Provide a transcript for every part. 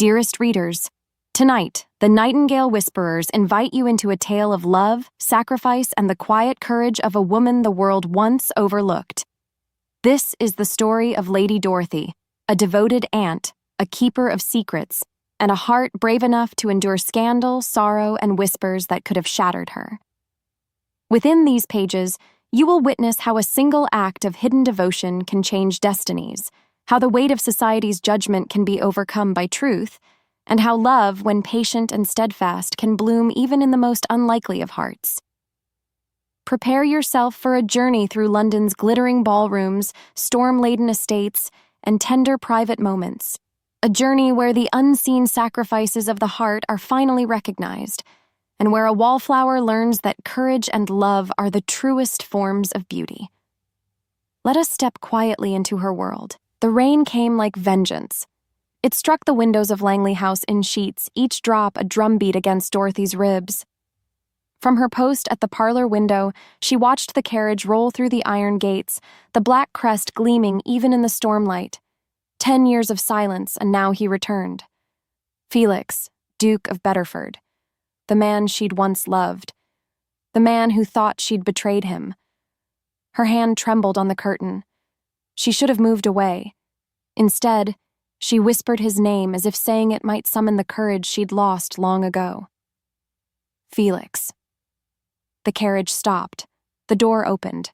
Dearest readers, tonight, the Nightingale Whisperers invite you into a tale of love, sacrifice, and the quiet courage of a woman the world once overlooked. This is the story of Lady Dorothy, a devoted aunt, a keeper of secrets, and a heart brave enough to endure scandal, sorrow, and whispers that could have shattered her. Within these pages, you will witness how a single act of hidden devotion can change destinies, how the weight of society's judgment can be overcome by truth, and how love, when patient and steadfast, can bloom even in the most unlikely of hearts. Prepare yourself for a journey through London's glittering ballrooms, storm-laden estates, and tender private moments. A journey where the unseen sacrifices of the heart are finally recognized, and where a wallflower learns that courage and love are the truest forms of beauty. Let us step quietly into her world. The rain came like vengeance. It struck the windows of Langley House in sheets, each drop a drumbeat against Dorothy's ribs. From her post at the parlor window, she watched the carriage roll through the iron gates, the black crest gleaming even in the stormlight. 10 years of silence, and now he returned. Felix, Duke of Bedford, the man she'd once loved, the man who thought she'd betrayed him. Her hand trembled on the curtain. She should have moved away. Instead, she whispered his name as if saying it might summon the courage she'd lost long ago. Felix. The carriage stopped. The door opened.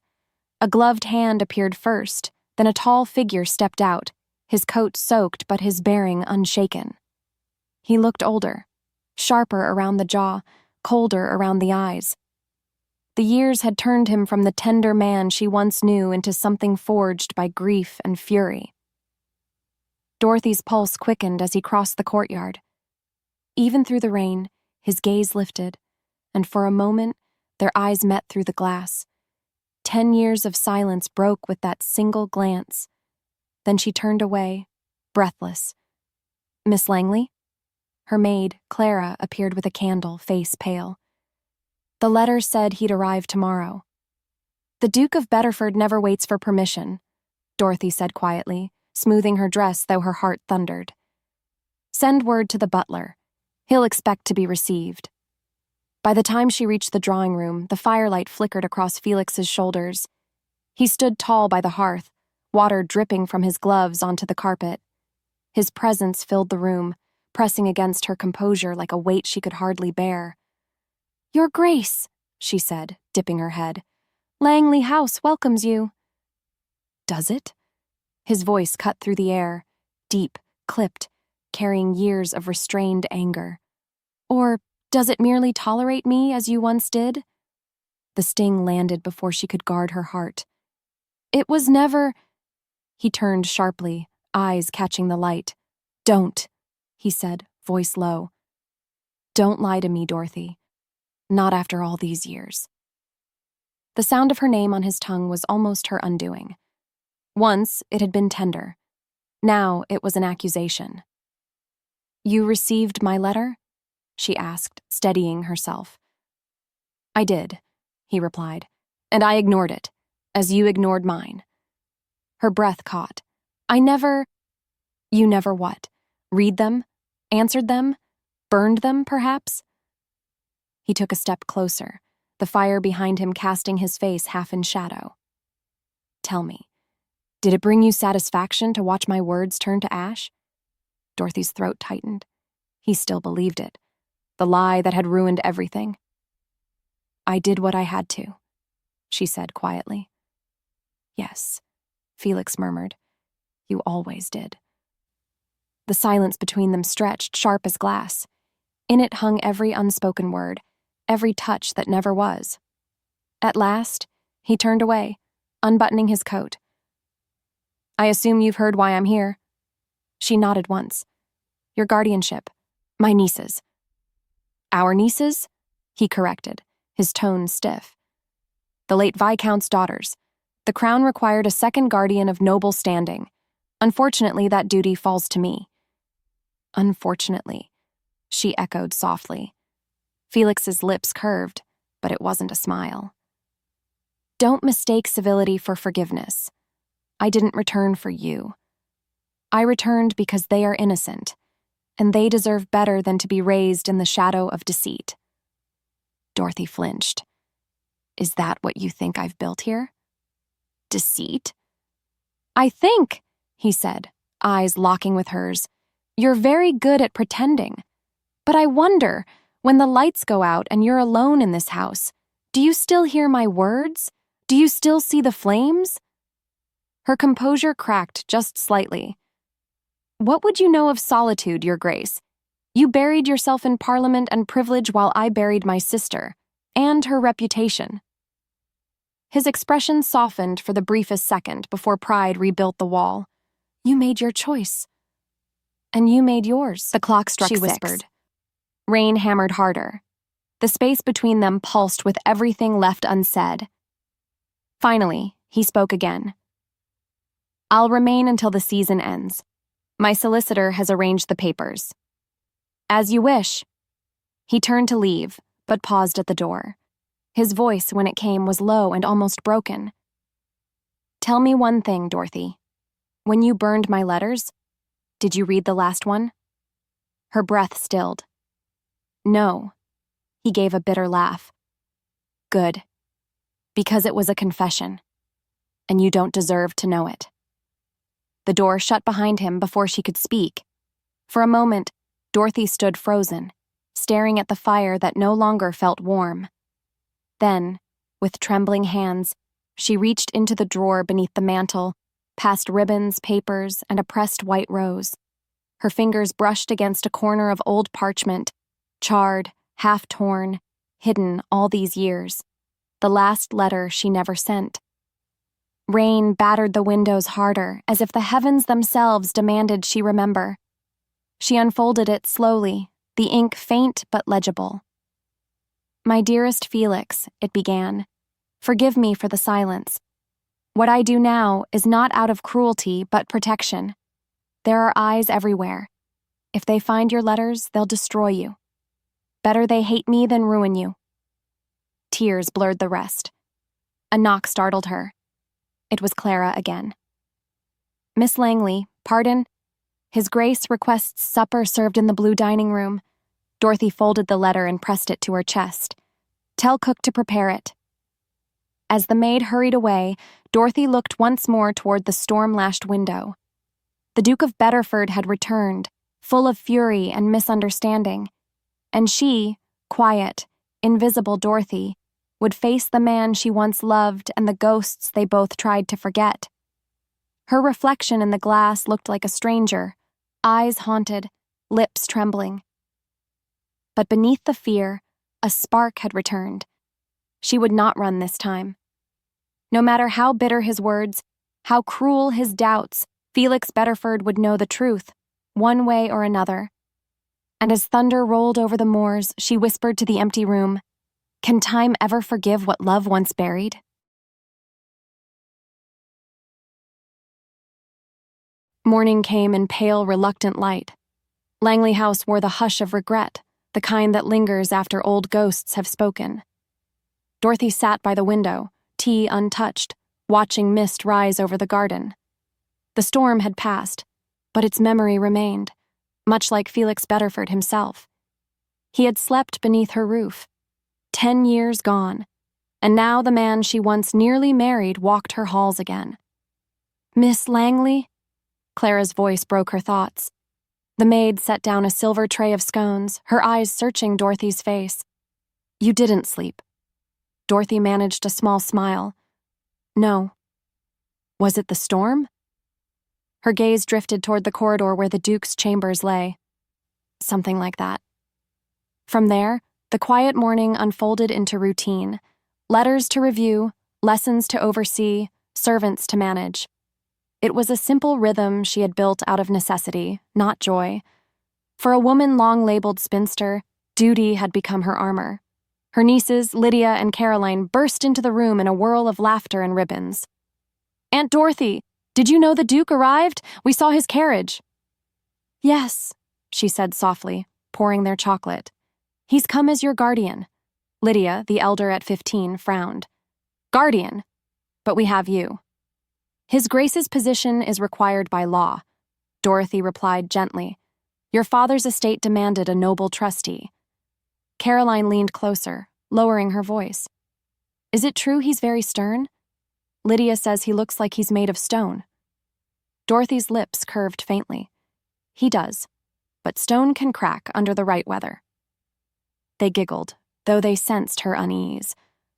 A gloved hand appeared first, then a tall figure stepped out, his coat soaked but his bearing unshaken. He looked older, sharper around the jaw, colder around the eyes. The years had turned him from the tender man she once knew into something forged by grief and fury. Dorothy's pulse quickened as he crossed the courtyard. Even through the rain, his gaze lifted, and for a moment, their eyes met through the glass. 10 years of silence broke with that single glance. Then she turned away, breathless. Miss Langley? Her maid, Clara, appeared with a candle, face pale. The letter said he'd arrive tomorrow. The Duke of Bedford never waits for permission, Dorothy said quietly, smoothing her dress though her heart thundered. Send word to the butler. He'll expect to be received. By the time she reached the drawing room, the firelight flickered across Felix's shoulders. He stood tall by the hearth, water dripping from his gloves onto the carpet. His presence filled the room, pressing against her composure like a weight she could hardly bear. "Your Grace," she said, dipping her head. "Langley House welcomes you." "Does it?" His voice cut through the air, deep, clipped, carrying years of restrained anger. "Or does it merely tolerate me as you once did?" The sting landed before she could guard her heart. "It was never—" He turned sharply, eyes catching the light. "Don't," he said, voice low. "Don't lie to me, Dorothy. Not after all these years." The sound of her name on his tongue was almost her undoing. Once, it had been tender. Now, it was an accusation. "You received my letter?" she asked, steadying herself. "I did," he replied, "and I ignored it, as you ignored mine." Her breath caught. "I never—" "You never what? Read them? Answered them? Burned them, perhaps?" He took a step closer, the fire behind him casting his face half in shadow. "Tell me, did it bring you satisfaction to watch my words turn to ash?" Dorothy's throat tightened. He still believed it, the lie that had ruined everything. "I did what I had to," she said quietly. "Yes," Felix murmured. "You always did." The silence between them stretched, sharp as glass. In it hung every unspoken word, every touch that never was. At last, he turned away, unbuttoning his coat. "I assume you've heard why I'm here." She nodded once. "Your guardianship. My nieces." "Our nieces?" he corrected, his tone stiff. "The late Viscount's daughters. The Crown required a second guardian of noble standing. Unfortunately, that duty falls to me." "Unfortunately," she echoed softly. Felix's lips curved, but it wasn't a smile. "Don't mistake civility for forgiveness. I didn't return for you. I returned because they are innocent, and they deserve better than to be raised in the shadow of deceit." Dorothy flinched. "Is that what you think I've built here? Deceit?" "I think," he said, eyes locking with hers, "you're very good at pretending. But I wonder, when the lights go out and you're alone in this house, do you still hear my words? Do you still see the flames?" Her composure cracked just slightly. "What would you know of solitude, Your Grace? You buried yourself in Parliament and privilege while I buried my sister, and her reputation." His expression softened for the briefest second before pride rebuilt the wall. "You made your choice." "And you made yours." The clock struck She 6. whispered. Rain hammered harder. The space between them pulsed with everything left unsaid. Finally, he spoke again. "I'll remain until the season ends. My solicitor has arranged the papers." "As you wish." He turned to leave, but paused at the door. His voice, when it came, was low and almost broken. "Tell me one thing, Dorothy. When you burned my letters, did you read the last one?" Her breath stilled. "No." He gave a bitter laugh. "Good. Because it was a confession, and you don't deserve to know it." The door shut behind him before she could speak. For a moment, Dorothy stood frozen, staring at the fire that no longer felt warm. Then, with trembling hands, she reached into the drawer beneath the mantel, past ribbons, papers, and a pressed white rose. Her fingers brushed against a corner of old parchment, charred, half-torn, hidden all these years. The last letter she never sent. Rain battered the windows harder, as if the heavens themselves demanded she remember. She unfolded it slowly, the ink faint but legible. "My dearest Felix," it began, "forgive me for the silence. What I do now is not out of cruelty but protection. There are eyes everywhere. If they find your letters, they'll destroy you. Better they hate me than ruin you." Tears blurred the rest. A knock startled her. It was Clara again. "Miss Langley, pardon? His Grace requests supper served in the blue dining room." Dorothy folded the letter and pressed it to her chest. "Tell cook to prepare it." As the maid hurried away, Dorothy looked once more toward the storm-lashed window. The Duke of Bedford had returned, full of fury and misunderstanding, and she, quiet, invisible Dorothy, would face the man she once loved and the ghosts they both tried to forget. Her reflection in the glass looked like a stranger, eyes haunted, lips trembling. But beneath the fear, a spark had returned. She would not run this time. No matter how bitter his words, how cruel his doubts, Felix Bedford would know the truth, one way or another. And as thunder rolled over the moors, she whispered to the empty room, "Can time ever forgive what love once buried?" Morning came in pale, reluctant light. Langley House wore the hush of regret, the kind that lingers after old ghosts have spoken. Dorothy sat by the window, tea untouched, watching mist rise over the garden. The storm had passed, but its memory remained, much like Felix Bedford himself. He had slept beneath her roof. 10 years gone, and now the man she once nearly married walked her halls again. "Miss Langley?" Clara's voice broke her thoughts. The maid set down a silver tray of scones, her eyes searching Dorothy's face. "You didn't sleep." Dorothy managed a small smile. "No." Was it the storm? Her gaze drifted toward the corridor where the Duke's chambers lay. Something like that. From there, the quiet morning unfolded into routine. Letters to review, lessons to oversee, servants to manage. It was a simple rhythm she had built out of necessity, not joy. For a woman long labeled spinster, duty had become her armor. Her nieces, Lydia and Caroline, burst into the room in a whirl of laughter and ribbons. "Aunt Dorothy, did you know the Duke arrived? We saw his carriage." "Yes," she said softly, pouring their chocolate. "He's come as your guardian." Lydia, the elder at 15, frowned. "Guardian? But we have you." "His Grace's position is required by law," Dorothy replied gently. Your father's estate demanded a noble trustee. Caroline leaned closer, lowering her voice. Is it true he's very stern? Lydia says he looks like he's made of stone. Dorothy's lips curved faintly. He does, but stone can crack under the right weather. They giggled, though they sensed her unease.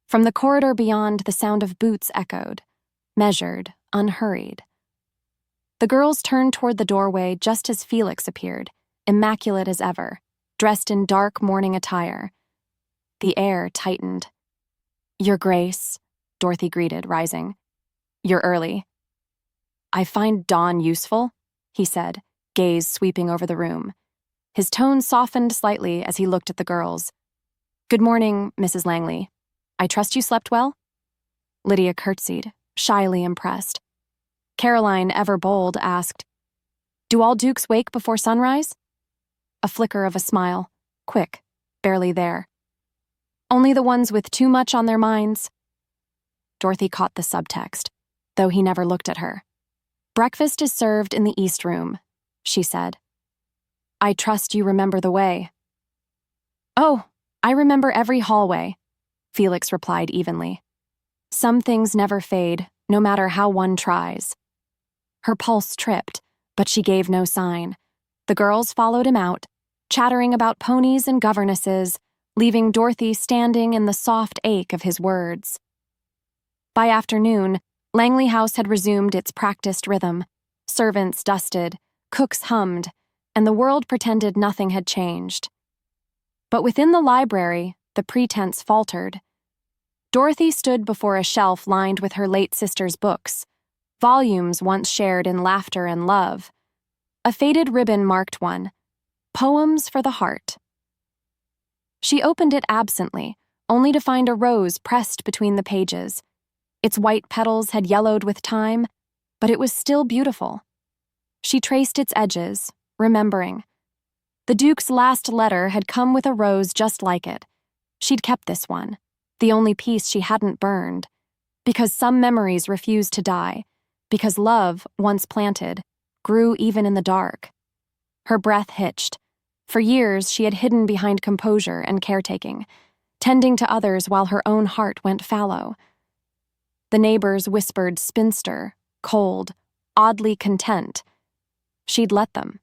From the corridor beyond, the sound of boots echoed, measured, unhurried. The girls turned toward the doorway just as Felix appeared, immaculate as ever, dressed in dark morning attire. The air tightened. Your Grace, Dorothy greeted, rising. You're early. I find dawn useful, he said, gaze sweeping over the room. His tone softened slightly as he looked at the girls. Good morning, Mrs. Langley. I trust you slept well? Lydia curtsied, shyly impressed. Caroline, ever bold, asked, Do all dukes wake before sunrise? A flicker of a smile, quick, barely there. Only the ones with too much on their minds. Dorothy caught the subtext, though he never looked at her. Breakfast is served in the East Room, she said. I trust you remember the way. Oh, I remember every hallway, Felix replied evenly. Some things never fade, no matter how one tries. Her pulse tripped, but she gave no sign. The girls followed him out, chattering about ponies and governesses, leaving Dorothy standing in the soft ache of his words. By afternoon, Langley House had resumed its practiced rhythm. Servants dusted, cooks hummed, and the world pretended nothing had changed. But within the library, the pretense faltered. Dorothy stood before a shelf lined with her late sister's books, volumes once shared in laughter and love. A faded ribbon marked one, Poems for the Heart. She opened it absently, only to find a rose pressed between the pages. Its white petals had yellowed with time, but it was still beautiful. She traced its edges, remembering. The Duke's last letter had come with a rose just like it. She'd kept this one, the only piece she hadn't burned, because some memories refused to die, because love, once planted, grew even in the dark. Her breath hitched. For years, she had hidden behind composure and caretaking, tending to others while her own heart went fallow. The neighbors whispered spinster, cold, oddly content. She'd let them.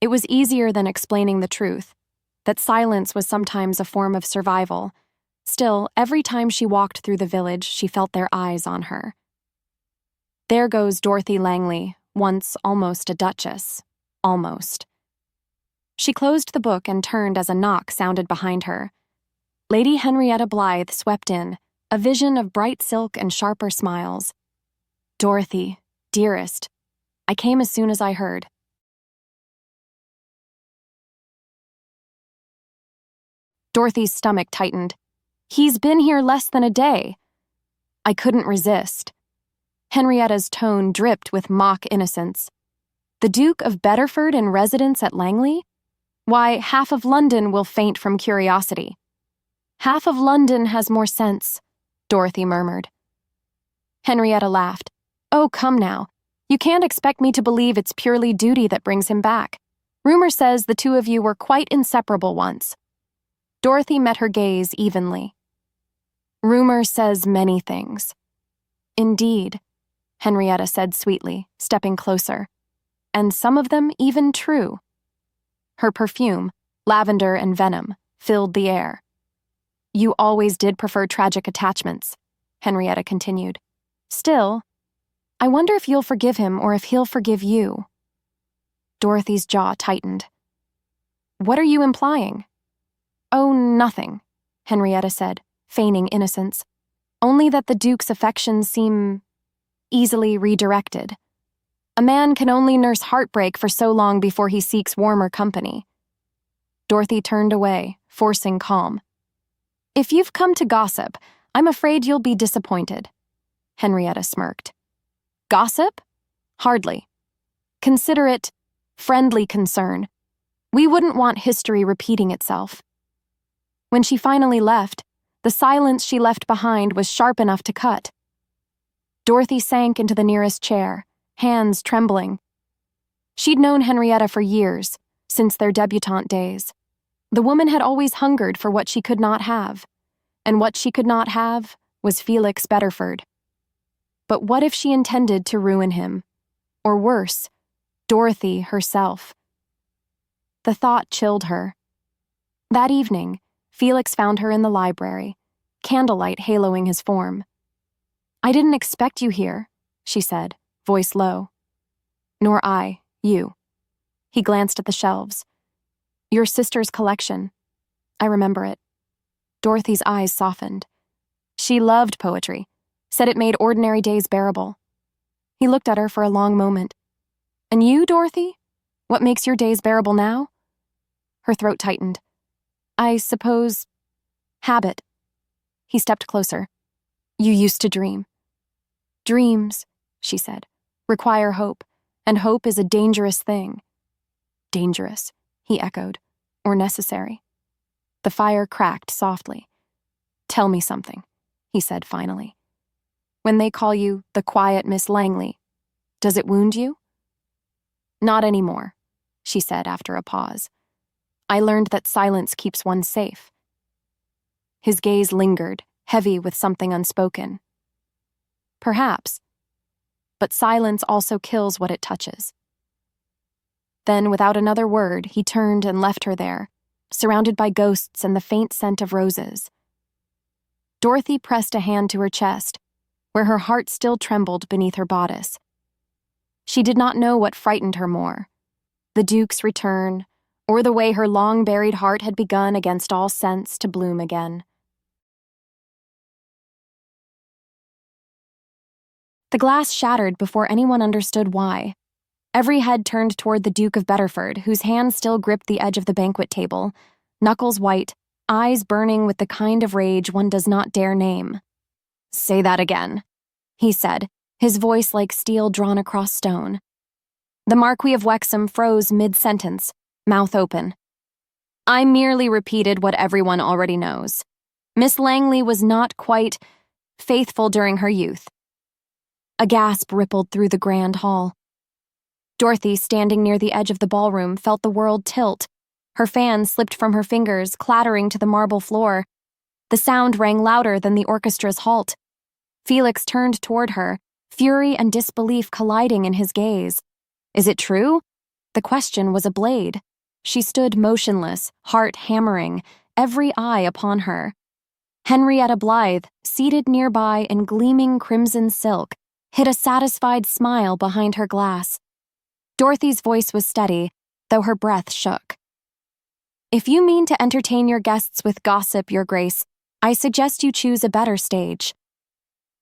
It was easier than explaining the truth, that silence was sometimes a form of survival. Still, every time she walked through the village, she felt their eyes on her. There goes Dorothy Langley, once almost a duchess. Almost. She closed the book and turned as a knock sounded behind her. Lady Henrietta Blythe swept in, a vision of bright silk and sharper smiles. Dorothy, dearest, I came as soon as I heard. Dorothy's stomach tightened. He's been here less than a day. I couldn't resist. Henrietta's tone dripped with mock innocence. The Duke of Bedford in residence at Langley? Why, half of London will faint from curiosity. Half of London has more sense, Dorothy murmured. Henrietta laughed. Oh, come now. You can't expect me to believe it's purely duty that brings him back. Rumor says the two of you were quite inseparable once. Dorothy met her gaze evenly. Rumor says many things. Indeed, Henrietta said sweetly, stepping closer. And some of them even true. Her perfume, lavender and venom, filled the air. You always did prefer tragic attachments, Henrietta continued. Still, I wonder if you'll forgive him or if he'll forgive you. Dorothy's jaw tightened. What are you implying? Oh, nothing, Henrietta said, feigning innocence. Only that the Duke's affections seem easily redirected. A man can only nurse heartbreak for so long before he seeks warmer company. Dorothy turned away, forcing calm. If you've come to gossip, I'm afraid you'll be disappointed. Henrietta smirked. Gossip? Hardly. Consider it friendly concern. We wouldn't want history repeating itself. When she finally left, the silence she left behind was sharp enough to cut. Dorothy sank into the nearest chair, hands trembling. She'd known Henrietta for years, since their debutante days. The woman had always hungered for what she could not have, and what she could not have was Felix Bedford. But what if she intended to ruin him? Or worse, Dorothy herself. The thought chilled her. That evening, Felix found her in the library, candlelight haloing his form. "I didn't expect you here," she said, voice low. "Nor I, you." He glanced at the shelves. "Your sister's collection. I remember it." Dorothy's eyes softened. She loved poetry, said it made ordinary days bearable. He looked at her for a long moment. "And you, Dorothy? What makes your days bearable now?" Her throat tightened. "I suppose... habit." He stepped closer. "You used to dream." "Dreams," she said, "require hope, and hope is a dangerous thing." "Dangerous," he echoed, "or necessary." The fire cracked softly. "Tell me something," he said finally. "When they call you the quiet Miss Langley, does it wound you?" "Not anymore," she said after a pause. "I learned that silence keeps one safe." His gaze lingered, heavy with something unspoken. "Perhaps. But silence also kills what it touches." Then, without another word, he turned and left her there, surrounded by ghosts and the faint scent of roses. Dorothy pressed a hand to her chest, where her heart still trembled beneath her bodice. She did not know what frightened her more, the Duke's return, or the way her long-buried heart had begun against all sense to bloom again. The glass shattered before anyone understood why. Every head turned toward the Duke of Bedford, whose hand still gripped the edge of the banquet table, knuckles white, eyes burning with the kind of rage one does not dare name. "Say that again," he said, his voice like steel drawn across stone. The Marquis of Wexham froze mid-sentence, mouth open. "I merely repeated what everyone already knows. Miss Langley was not quite faithful during her youth." A gasp rippled through the grand hall. Dorothy, standing near the edge of the ballroom, felt the world tilt. Her fan slipped from her fingers, clattering to the marble floor. The sound rang louder than the orchestra's halt. Felix turned toward her, fury and disbelief colliding in his gaze. Is it true? The question was a blade. She stood motionless, heart hammering, every eye upon her. Henrietta Blythe, seated nearby in gleaming crimson silk, hid a satisfied smile behind her glass. Dorothy's voice was steady, though her breath shook. "If you mean to entertain your guests with gossip, Your Grace, I suggest you choose a better stage."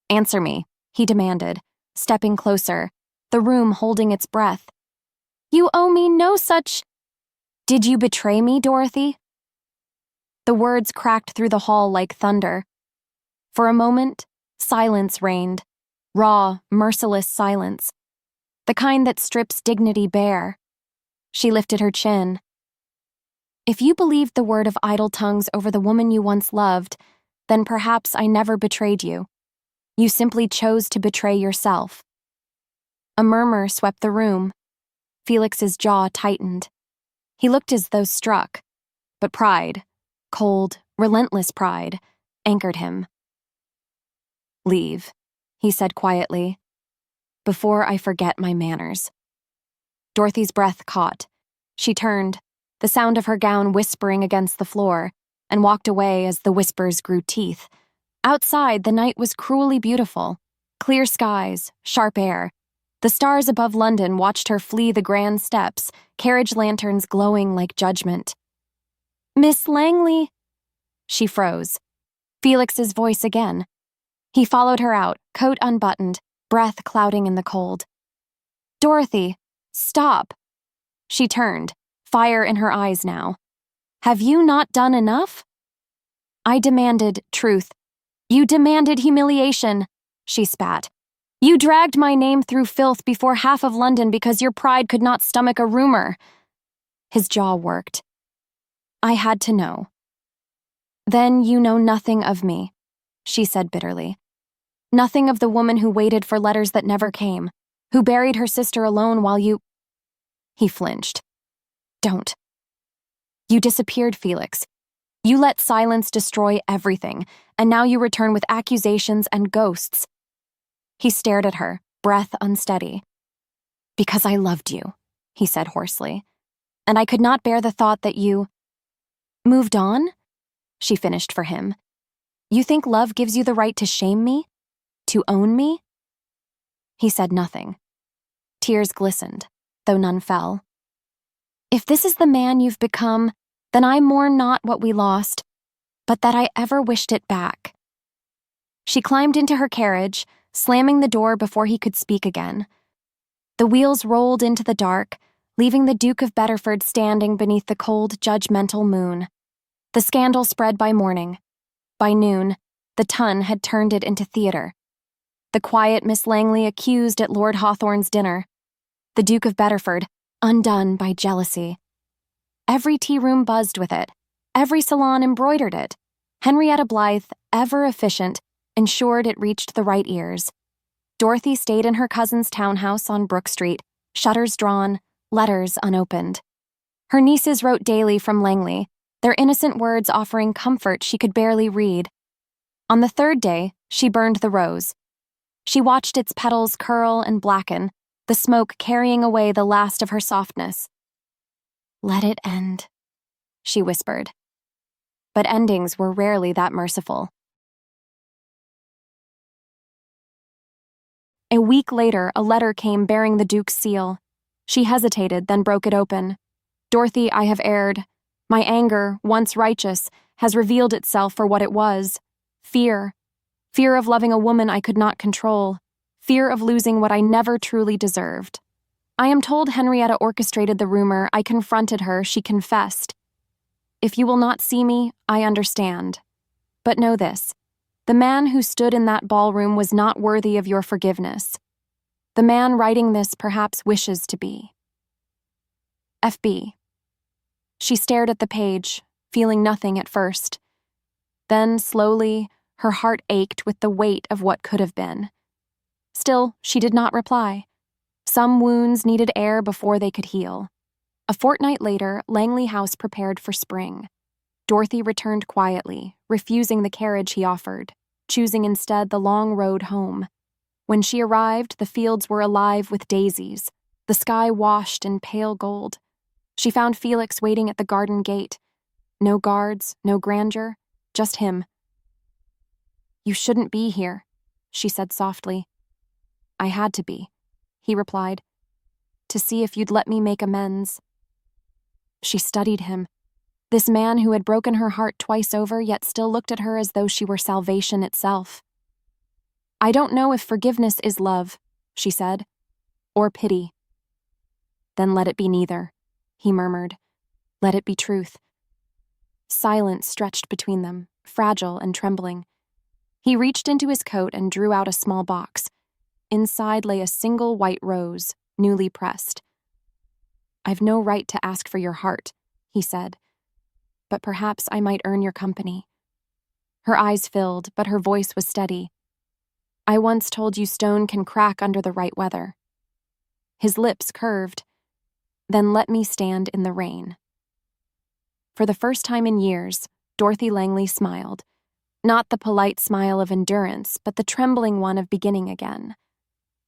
"Answer me," he demanded, stepping closer, the room holding its breath. "You owe me no such—" "Did you betray me, Dorothy?" The words cracked through the hall like thunder. For a moment, silence reigned, raw, merciless silence, the kind that strips dignity bare. She lifted her chin. "If you believed the word of idle tongues over the woman you once loved, then perhaps I never betrayed you. You simply chose to betray yourself." A murmur swept the room. Felix's jaw tightened. He looked as though struck, but pride, cold, relentless pride, anchored him. "Leave," he said quietly, "before I forget my manners." Dorothy's breath caught. She turned, the sound of her gown whispering against the floor, and walked away as the whispers grew teeth. Outside, the night was cruelly beautiful. Clear skies, sharp air. The stars above London watched her flee the grand steps, carriage lanterns glowing like judgment. "Miss Langley—" She froze. Felix's voice again. He followed her out, coat unbuttoned, breath clouding in the cold. "Dorothy, stop." She turned, fire in her eyes now. "Have you not done enough?" "I demanded truth. You demanded humiliation," she spat. "You dragged my name through filth before half of London because your pride could not stomach a rumor." His jaw worked. "I had to know." "Then you know nothing of me," she said bitterly. "Nothing of the woman who waited for letters that never came, who buried her sister alone while you—" He flinched. "Don't." You disappeared, Felix. You let silence destroy everything, and now you return with accusations and ghosts. He stared at her, breath unsteady. Because I loved you, he said hoarsely, and I could not bear the thought that you moved on, she finished for him. You think love gives you the right to shame me? To own me? He said nothing. Tears glistened, though none fell. If this is the man you've become, then I mourn not what we lost, but that I ever wished it back. She climbed into her carriage, slamming the door before he could speak again. The wheels rolled into the dark, leaving the Duke of Bedford standing beneath the cold, judgmental moon. The scandal spread by morning. By noon, the Ton had turned it into theater. The quiet Miss Langley accused at Lord Hawthorne's dinner. The Duke of Bedford, undone by jealousy. Every tea-room buzzed with it. Every salon embroidered it. Henrietta Blythe, ever efficient, ensured it reached the right ears. Dorothy stayed in her cousin's townhouse on Brook Street, shutters drawn, letters unopened. Her nieces wrote daily from Langley, their innocent words offering comfort she could barely read. On the third day, she burned the rose. She watched its petals curl and blacken, the smoke carrying away the last of her softness. Let it end, she whispered. But endings were rarely that merciful. A week later, a letter came bearing the Duke's seal. She hesitated, then broke it open. Dorothy, I have erred. My anger, once righteous, has revealed itself for what it was. Fear. Fear of loving a woman I could not control. Fear of losing what I never truly deserved. I am told Henrietta orchestrated the rumor. I confronted her. She confessed. If you will not see me, I understand. But know this. The man who stood in that ballroom was not worthy of your forgiveness. The man writing this perhaps wishes to be. FB. She stared at the page, feeling nothing at first. Then, slowly, her heart ached with the weight of what could have been. Still, she did not reply. Some wounds needed air before they could heal. A fortnight later, Langley House prepared for spring. Dorothy returned quietly, refusing the carriage he offered, choosing instead the long road home. When she arrived, the fields were alive with daisies, the sky washed in pale gold. She found Felix waiting at the garden gate. No guards, no grandeur, just him. You shouldn't be here, she said softly. I had to be, he replied, to see if you'd let me make amends. She studied him. This man who had broken her heart twice over yet still looked at her as though she were salvation itself. I don't know if forgiveness is love, she said, or pity. Then let it be neither, he murmured. Let it be truth. Silence stretched between them, fragile and trembling. He reached into his coat and drew out a small box. Inside lay a single white rose, newly pressed. I've no right to ask for your heart, he said, but perhaps I might earn your company. Her eyes filled, but her voice was steady. I once told you stone can crack under the right weather. His lips curved. Then let me stand in the rain. For the first time in years, Dorothy Langley smiled. Not the polite smile of endurance, but the trembling one of beginning again.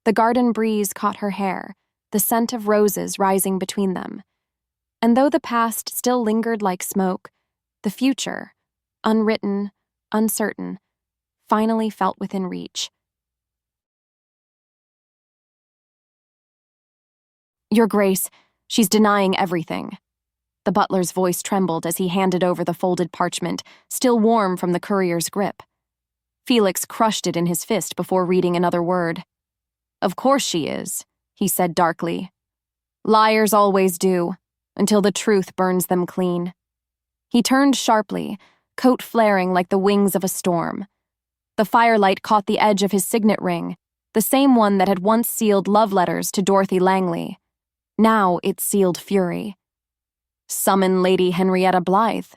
The garden breeze caught her hair, the scent of roses rising between them. And though the past still lingered like smoke, the future, unwritten, uncertain, finally felt within reach. Your Grace, she's denying everything. The butler's voice trembled as he handed over the folded parchment, still warm from the courier's grip. Felix crushed it in his fist before reading another word. Of course she is, he said darkly. Liars always do, until the truth burns them clean. He turned sharply, coat flaring like the wings of a storm. The firelight caught the edge of his signet ring, the same one that had once sealed love letters to Dorothy Langley. Now it sealed fury. Summon Lady Henrietta Blythe,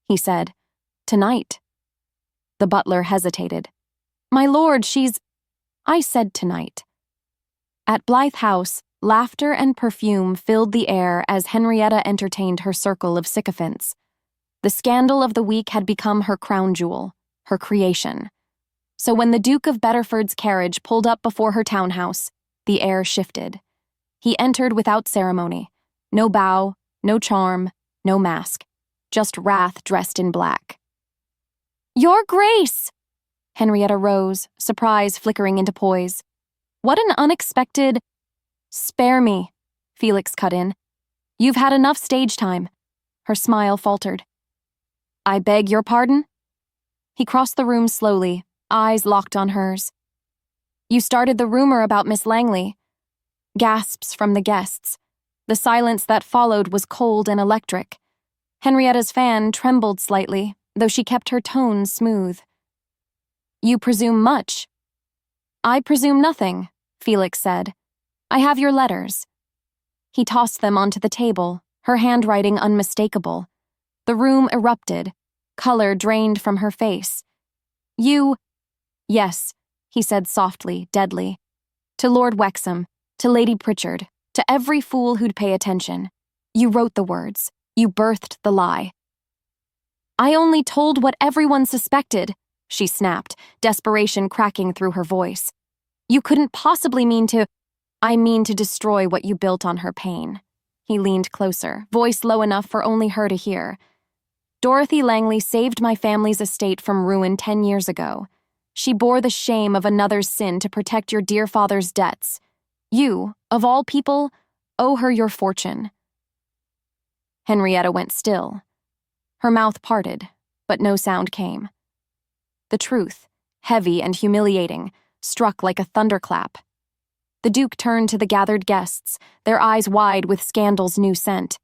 he said. Tonight. The butler hesitated. My lord, she's... I said tonight. At Blythe House, Laughter and perfume filled the air as Henrietta entertained her circle of sycophants. The scandal of the week had become her crown jewel, her creation. So when the Duke of Bedford's carriage pulled up before her townhouse, the air shifted. He entered without ceremony. No bow, no charm, no mask. Just wrath dressed in black. "Your Grace!" Henrietta rose, surprise flickering into poise. "What an unexpected—" "Spare me," Felix cut in. "You've had enough stage time." Her smile faltered. "I beg your pardon?" He crossed the room slowly, eyes locked on hers. "You started the rumor about Miss Langley." Gasps from the guests. The silence that followed was cold and electric. Henrietta's fan trembled slightly, though she kept her tone smooth. "You presume much." "I presume nothing," Felix said. "I have your letters." He tossed them onto the table, her handwriting unmistakable. The room erupted. Color drained from her face. "You—" "Yes," he said softly, deadly. "To Lord Wexham, to Lady Pritchard, to every fool who'd pay attention. You wrote the words. You birthed the lie." "I only told what everyone suspected," she snapped, desperation cracking through her voice. "You couldn't possibly mean to—" "I mean to destroy what you built on her pain." He leaned closer, voice low enough for only her to hear. "Dorothy Langley saved my family's estate from ruin 10 years ago. She bore the shame of another's sin to protect your dear father's debts. You, of all people, owe her your fortune." Henrietta went still. Her mouth parted, but no sound came. The truth, heavy and humiliating, struck like a thunderclap. The Duke turned to the gathered guests, their eyes wide with scandal's new scent.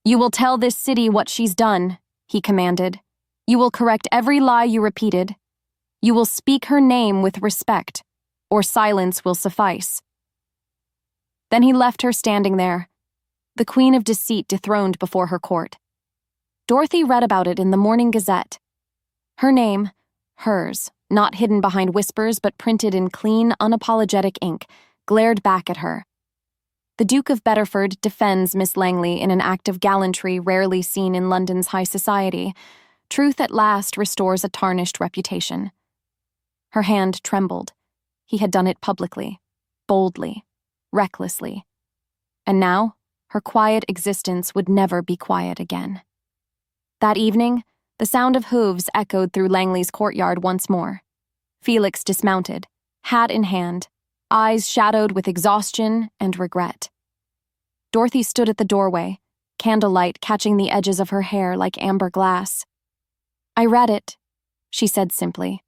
"You will tell this city what she's done," he commanded. "You will correct every lie you repeated. You will speak her name with respect, or silence will suffice." Then he left her standing there, the Queen of Deceit dethroned before her court. Dorothy read about it in the Morning Gazette. Her name, hers, not hidden behind whispers but printed in clean, unapologetic ink, glared back at her. The Duke of Bedford defends Miss Langley in an act of gallantry rarely seen in London's high society. Truth at last restores a tarnished reputation. Her hand trembled. He had done it publicly, boldly, recklessly. And now, her quiet existence would never be quiet again. That evening, the sound of hooves echoed through Langley's courtyard once more. Felix dismounted, hat in hand, eyes shadowed with exhaustion and regret. Dorothy stood at the doorway, candlelight catching the edges of her hair like amber glass. "I read it," she said simply.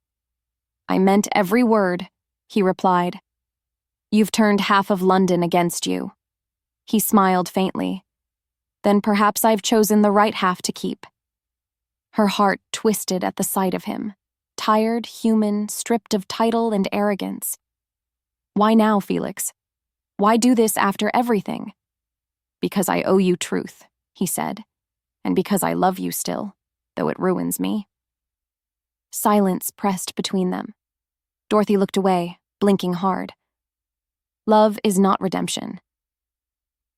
"I meant every word," he replied. "You've turned half of London against you." He smiled faintly. "Then perhaps I've chosen the right half to keep." Her heart twisted at the sight of him, tired, human, stripped of title and arrogance. "Why now, Felix? Why do this after everything?" "Because I owe you truth," he said, "and because I love you still, though it ruins me." Silence pressed between them. Dorothy looked away, blinking hard. "Love is not redemption."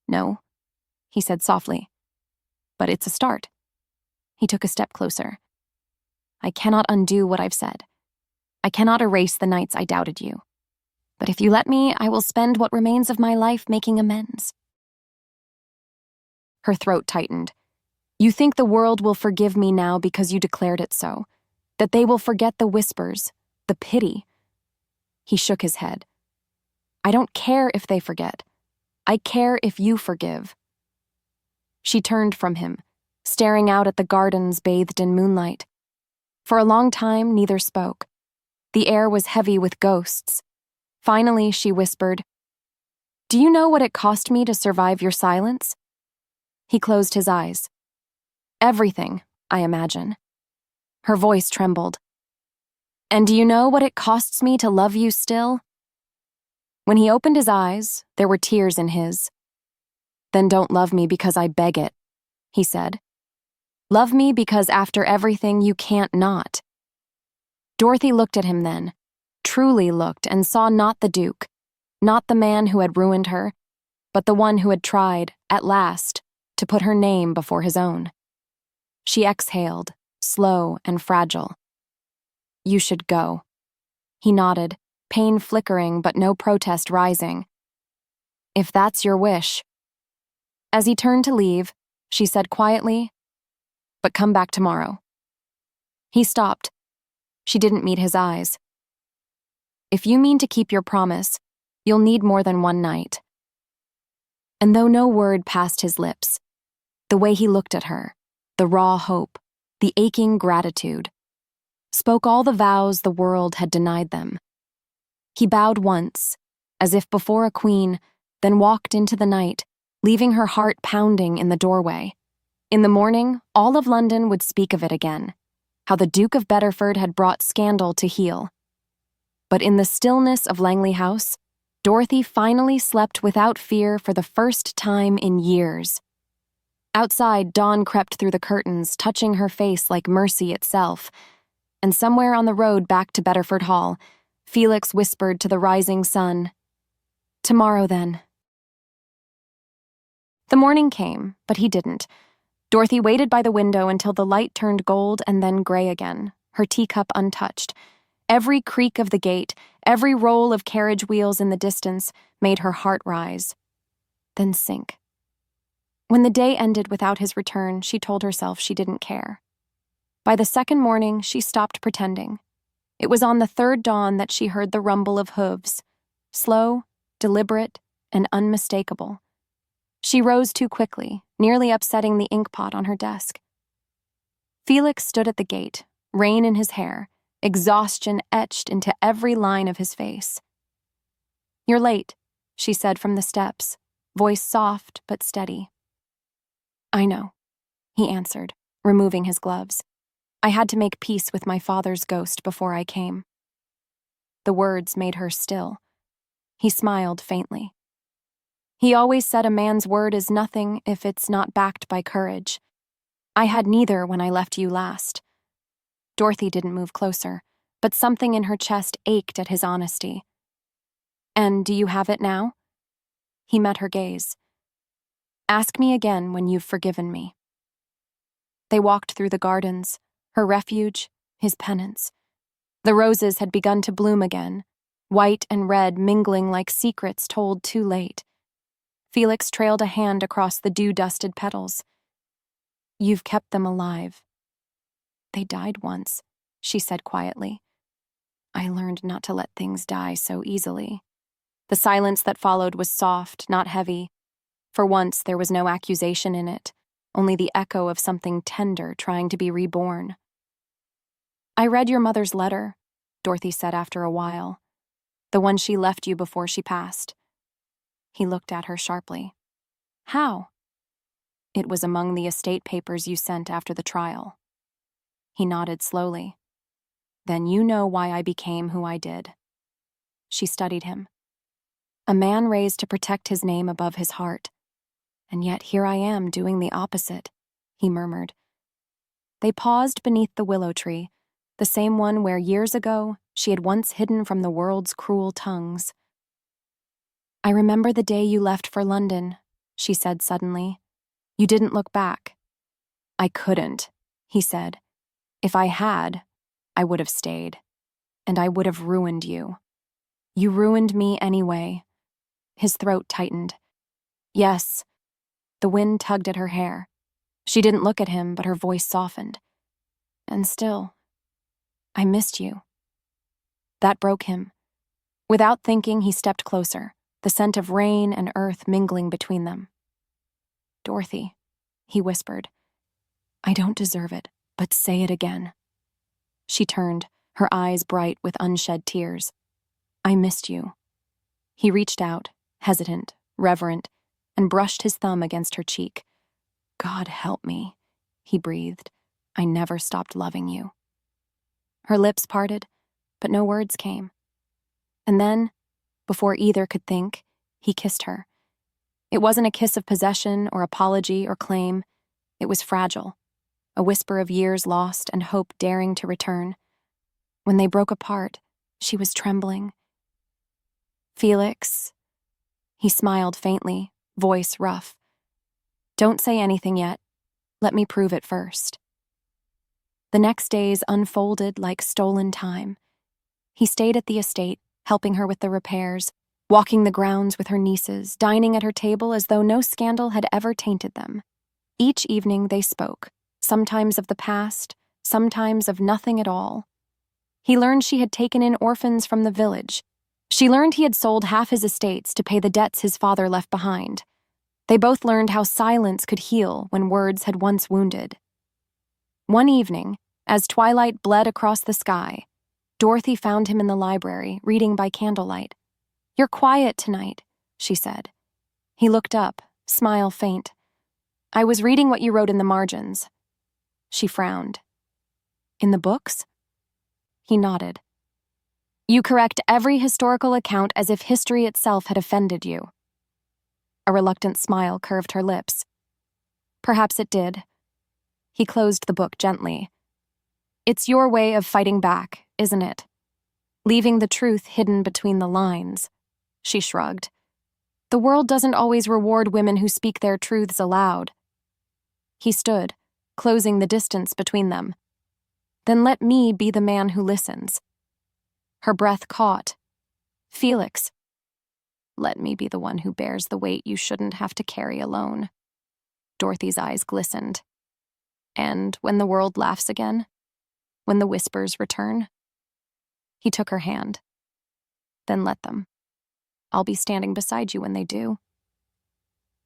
"No," he said softly. "But it's a start." He took a step closer. "I cannot undo what I've said. I cannot erase the nights I doubted you. But if you let me, I will spend what remains of my life making amends." Her throat tightened. "You think the world will forgive me now because you declared it so? That they will forget the whispers, the pity?" He shook his head. "I don't care if they forget. I care if you forgive." She turned from him, staring out at the gardens bathed in moonlight. For a long time, neither spoke. The air was heavy with ghosts. Finally, she whispered, "Do you know what it cost me to survive your silence?" He closed his eyes. "Everything, I imagine." Her voice trembled. "And do you know what it costs me to love you still?" When he opened his eyes, there were tears in his. "Then don't love me because I beg it," he said. "Love me because after everything you can't not." Dorothy looked at him then, truly looked and saw not the Duke, not the man who had ruined her, but the one who had tried, at last, to put her name before his own. She exhaled, slow and fragile. "You should go." He nodded, pain flickering but no protest rising. "If that's your wish." As he turned to leave, she said quietly, "But come back tomorrow." He stopped. She didn't meet his eyes. "If you mean to keep your promise, you'll need more than one night." And though no word passed his lips, the way he looked at her, the raw hope, the aching gratitude, spoke all the vows the world had denied them. He bowed once, as if before a queen, then walked into the night, leaving her heart pounding in the doorway. In the morning, all of London would speak of it again, how the Duke of Bedford had brought scandal to heel. But in the stillness of Langley House, Dorothy finally slept without fear for the first time in years. Outside, dawn crept through the curtains, touching her face like mercy itself. And somewhere on the road back to Bedford Hall, Felix whispered to the rising sun, "Tomorrow, then." The morning came, but he didn't. Dorothy waited by the window until the light turned gold and then gray again, her teacup untouched. Every creak of the gate, every roll of carriage wheels in the distance made her heart rise, then sink. When the day ended without his return, she told herself she didn't care. By the second morning, she stopped pretending. It was on the third dawn that she heard the rumble of hooves, slow, deliberate, and unmistakable. She rose too quickly, nearly upsetting the inkpot on her desk. Felix stood at the gate, rain in his hair, exhaustion etched into every line of his face. "You're late," she said from the steps, voice soft but steady. "I know," he answered, removing his gloves. "I had to make peace with my father's ghost before I came." The words made her still. He smiled faintly. "He always said a man's word is nothing if it's not backed by courage. I had neither when I left you last." Dorothy didn't move closer, but something in her chest ached at his honesty. "And do you have it now?" He met her gaze. "Ask me again when you've forgiven me." They walked through the gardens, her refuge, his penance. The roses had begun to bloom again, white and red mingling like secrets told too late. Felix trailed a hand across the dew-dusted petals. "You've kept them alive." "They died once," she said quietly. "I learned not to let things die so easily." The silence that followed was soft, not heavy. For once, there was no accusation in it, only the echo of something tender trying to be reborn. "I read your mother's letter," Dorothy said after a while. "The one she left you before she passed." He looked at her sharply. "How?" "It was among the estate papers you sent after the trial." He nodded slowly. "Then you know why I became who I did." She studied him. "A man raised to protect his name above his heart. And yet here I am doing the opposite," he murmured. They paused beneath the willow tree, the same one where years ago she had once hidden from the world's cruel tongues. "I remember the day you left for London," she said suddenly. "You didn't look back." "I couldn't," he said. "If I had, I would have stayed. And I would have ruined you. You ruined me anyway." His throat tightened. "Yes." The wind tugged at her hair. She didn't look at him, but her voice softened. "And still, I missed you." That broke him. Without thinking, he stepped closer, the scent of rain and earth mingling between them. "Dorothy," he whispered, "I don't deserve it, but say it again." She turned, her eyes bright with unshed tears. "I missed you." He reached out, hesitant, reverent, and brushed his thumb against her cheek. "God help me," he breathed. "I never stopped loving you." Her lips parted, but no words came. And then, before either could think, he kissed her. It wasn't a kiss of possession or apology or claim. It was fragile, a whisper of years lost and hope daring to return. When they broke apart, she was trembling. "Felix," he smiled faintly, voice rough. "Don't say anything yet. Let me prove it first." The next days unfolded like stolen time. He stayed at the estate, helping her with the repairs, walking the grounds with her nieces, dining at her table as though no scandal had ever tainted them. Each evening they spoke, sometimes of the past, sometimes of nothing at all. He learned she had taken in orphans from the village. She learned he had sold half his estates to pay the debts his father left behind. They both learned how silence could heal when words had once wounded. One evening, as twilight bled across the sky, Dorothy found him in the library, reading by candlelight. "You're quiet tonight," she said. He looked up, smile faint. "I was reading what you wrote in the margins." She frowned. "In the books?" He nodded. "You correct every historical account as if history itself had offended you." A reluctant smile curved her lips. "Perhaps it did." He closed the book gently. "It's your way of fighting back, isn't it? Leaving the truth hidden between the lines." She shrugged. "The world doesn't always reward women who speak their truths aloud." He stood, closing the distance between them. "Then let me be the man who listens." Her breath caught. "Felix, let me be the one who bears the weight you shouldn't have to carry alone." Dorothy's eyes glistened. "And when the world laughs again? When the whispers return?" He took her hand. "Then let them. I'll be standing beside you when they do."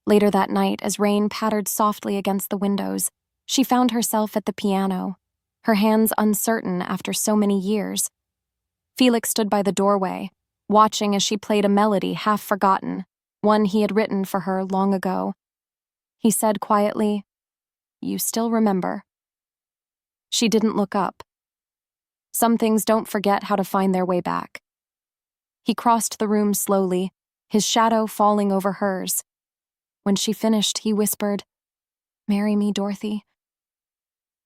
Later that night, as rain pattered softly against the windows, she found herself at the piano, her hands uncertain after so many years. Felix stood by the doorway, watching as she played a melody half forgotten, one he had written for her long ago. He said quietly, "You still remember." She didn't look up. Some things don't forget how to find their way back. He crossed the room slowly, his shadow falling over hers. When she finished, he whispered, "Marry me, Dorothy."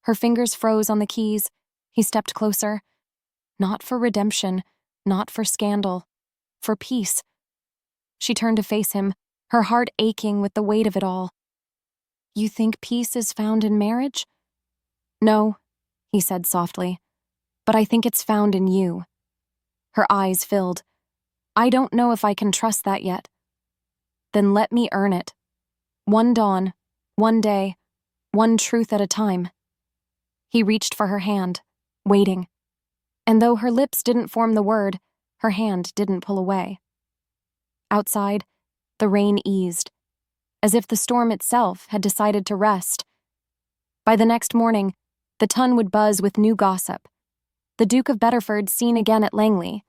Her fingers froze on the keys. He stepped closer. Not for redemption, not for scandal, for peace. She turned to face him, her heart aching with the weight of it all. "You think peace is found in marriage?" "No," he said softly, "but I think it's found in you." Her eyes filled. "I don't know if I can trust that yet." "Then let me earn it. One dawn, one day, one truth at a time." He reached for her hand, waiting. And though her lips didn't form the word, her hand didn't pull away. Outside, the rain eased, as if the storm itself had decided to rest. By the next morning, the Tun would buzz with new gossip. The Duke of Bedford seen again at Langley,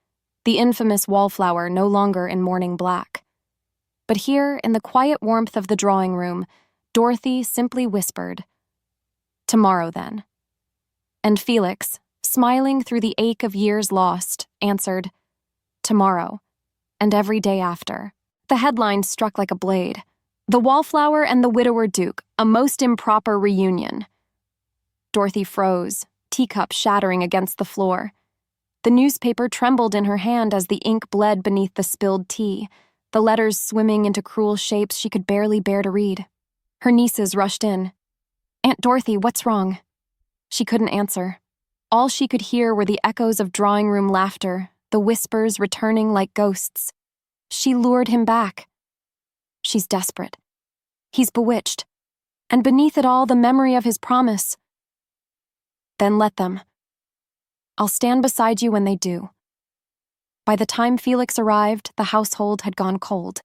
the infamous wallflower no longer in mourning black. But here, in the quiet warmth of the drawing room, Dorothy simply whispered, "Tomorrow, then." And Felix, smiling through the ache of years lost, answered, "Tomorrow, and every day after." The headline struck like a blade. "The Wallflower and the Widower Duke, a most improper reunion." Dorothy froze, teacup shattering against the floor. The newspaper trembled in her hand as the ink bled beneath the spilled tea, the letters swimming into cruel shapes she could barely bear to read. Her nieces rushed in. "Aunt Dorothy, what's wrong?" She couldn't answer. All she could hear were the echoes of drawing-room laughter, the whispers returning like ghosts. She lured him back. She's desperate. He's bewitched. And beneath it all, the memory of his promise. Then let them. I'll stand beside you when they do. By the time Felix arrived, the household had gone cold.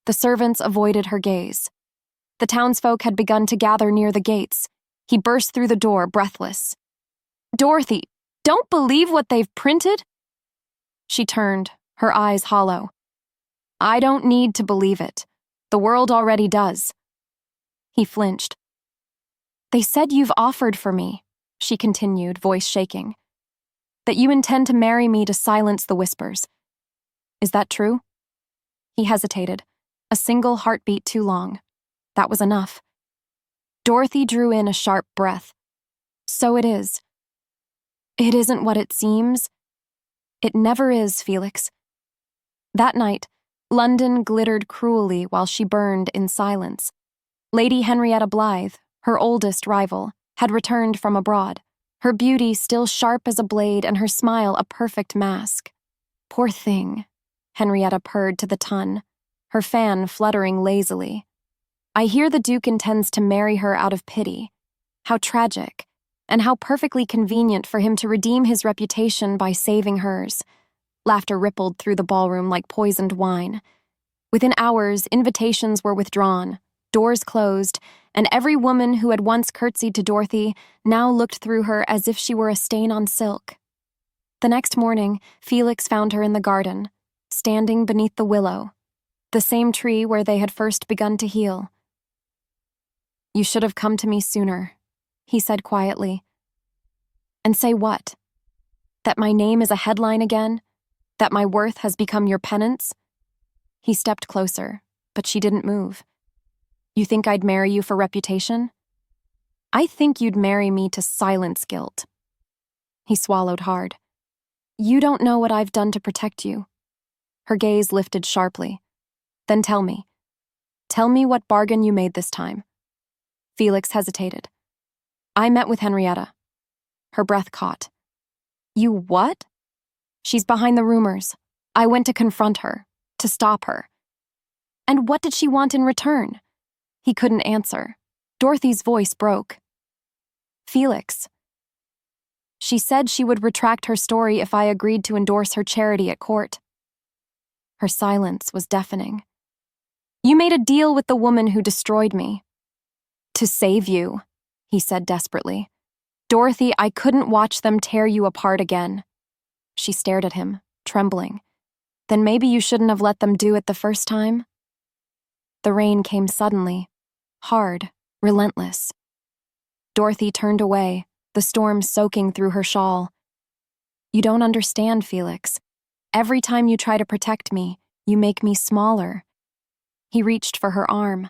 The servants avoided her gaze. The townsfolk had begun to gather near the gates. He burst through the door, breathless. "Dorothy, don't believe what they've printed?" She turned, her eyes hollow. "I don't need to believe it. The world already does." He flinched. "They said you've offered for me," she continued, voice shaking. "That you intend to marry me to silence the whispers. Is that true?" He hesitated, a single heartbeat too long. That was enough. Dorothy drew in a sharp breath. "So it is." "It isn't what it seems." "It never is, Felix." That night, London glittered cruelly while she burned in silence. Lady Henrietta Blythe, her oldest rival, had returned from abroad, her beauty still sharp as a blade and her smile a perfect mask. Poor thing, Henrietta purred to the ton, her fan fluttering lazily. I hear the Duke intends to marry her out of pity. How tragic, and how perfectly convenient for him to redeem his reputation by saving hers. Laughter rippled through the ballroom like poisoned wine. Within hours, invitations were withdrawn, doors closed, and every woman who had once curtsied to Dorothy now looked through her as if she were a stain on silk. The next morning, Felix found her in the garden, standing beneath the willow, the same tree where they had first begun to heal. "You should have come to me sooner," he said quietly. "And say what? That my name is a headline again? That my worth has become your penance?" He stepped closer, but she didn't move. "You think I'd marry you for reputation? I think you'd marry me to silence guilt." He swallowed hard. "You don't know what I've done to protect you." Her gaze lifted sharply. "Then tell me. Tell me what bargain you made this time." Felix hesitated. "I met with Henrietta." Her breath caught. "You what?" "She's behind the rumors. I went to confront her, to stop her." "And what did she want in return?" He couldn't answer. Dorothy's voice broke. "Felix." "She said she would retract her story if I agreed to endorse her charity at court." Her silence was deafening. "You made a deal with the woman who destroyed me." "To save you," he said desperately. "Dorothy, I couldn't watch them tear you apart again." She stared at him, trembling. "Then maybe you shouldn't have let them do it the first time?" The rain came suddenly, hard, relentless. Dorothy turned away, the storm soaking through her shawl. "You don't understand, Felix. Every time you try to protect me, you make me smaller." He reached for her arm.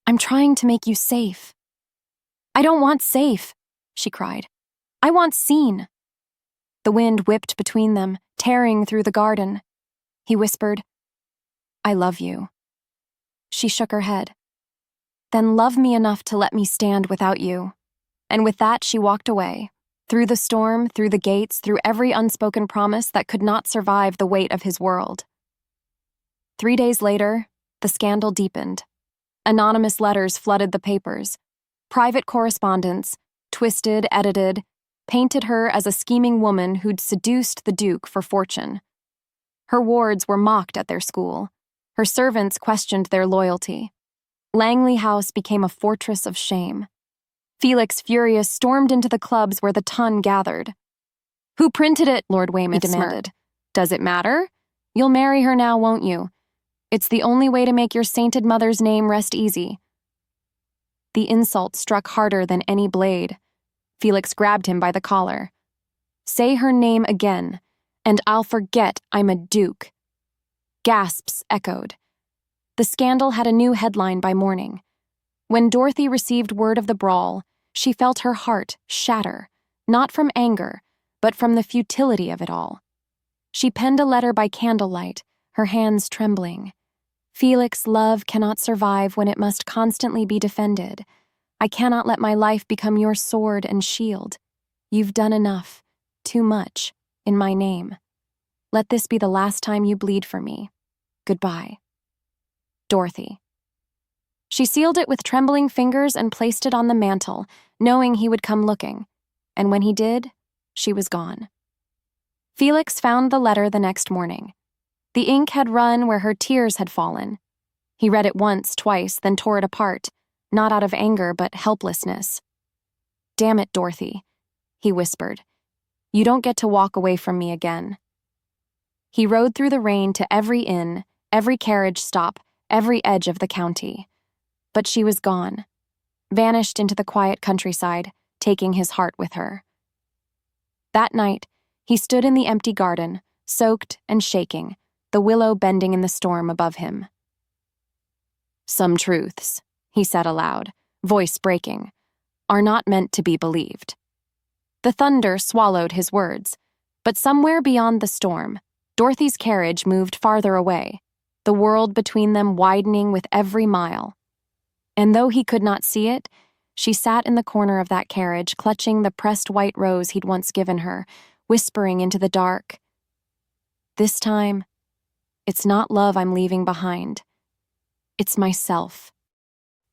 "I'm trying to make you safe." "I don't want safe," she cried. "I want seen." The wind whipped between them, tearing through the garden. He whispered, "I love you." She shook her head. "Then love me enough to let me stand without you." And with that she walked away, through the storm, through the gates, through every unspoken promise that could not survive the weight of his world. 3 days later, the scandal deepened. Anonymous letters flooded the papers. Private correspondence, twisted, edited, painted her as a scheming woman who'd seduced the Duke for fortune. Her wards were mocked at their school. Her servants questioned their loyalty. Langley House became a fortress of shame. Felix, furious, stormed into the clubs where the ton gathered. "Who printed it?" Lord Weymouth demanded. "Does it matter? You'll marry her now, won't you? It's the only way to make your sainted mother's name rest easy." The insult struck harder than any blade. Felix grabbed him by the collar. "Say her name again, and I'll forget I'm a duke." Gasps echoed. The scandal had a new headline by morning. When Dorothy received word of the brawl, she felt her heart shatter, not from anger, but from the futility of it all. She penned a letter by candlelight, her hands trembling. "Felix, love cannot survive when it must constantly be defended. I cannot let my life become your sword and shield. You've done enough, too much, in my name. Let this be the last time you bleed for me. Goodbye. Dorothy." She sealed it with trembling fingers and placed it on the mantel, knowing he would come looking. And when he did, she was gone. Felix found the letter the next morning. The ink had run where her tears had fallen. He read it once, twice, then tore it apart, not out of anger but helplessness. "Damn it, Dorothy," he whispered. "You don't get to walk away from me again." He rode through the rain to every inn, every carriage stop, every edge of the county. But she was gone, vanished into the quiet countryside, taking his heart with her. That night, he stood in the empty garden, soaked and shaking, the willow bending in the storm above him. "Some truths," he said aloud, voice breaking, "are not meant to be believed." The thunder swallowed his words, but somewhere beyond the storm, Dorothy's carriage moved farther away. the world between them widening with every mile. And though he could not see it, she sat in the corner of that carriage, clutching the pressed white rose he'd once given her, whispering into the dark, "This time, it's not love I'm leaving behind. It's myself."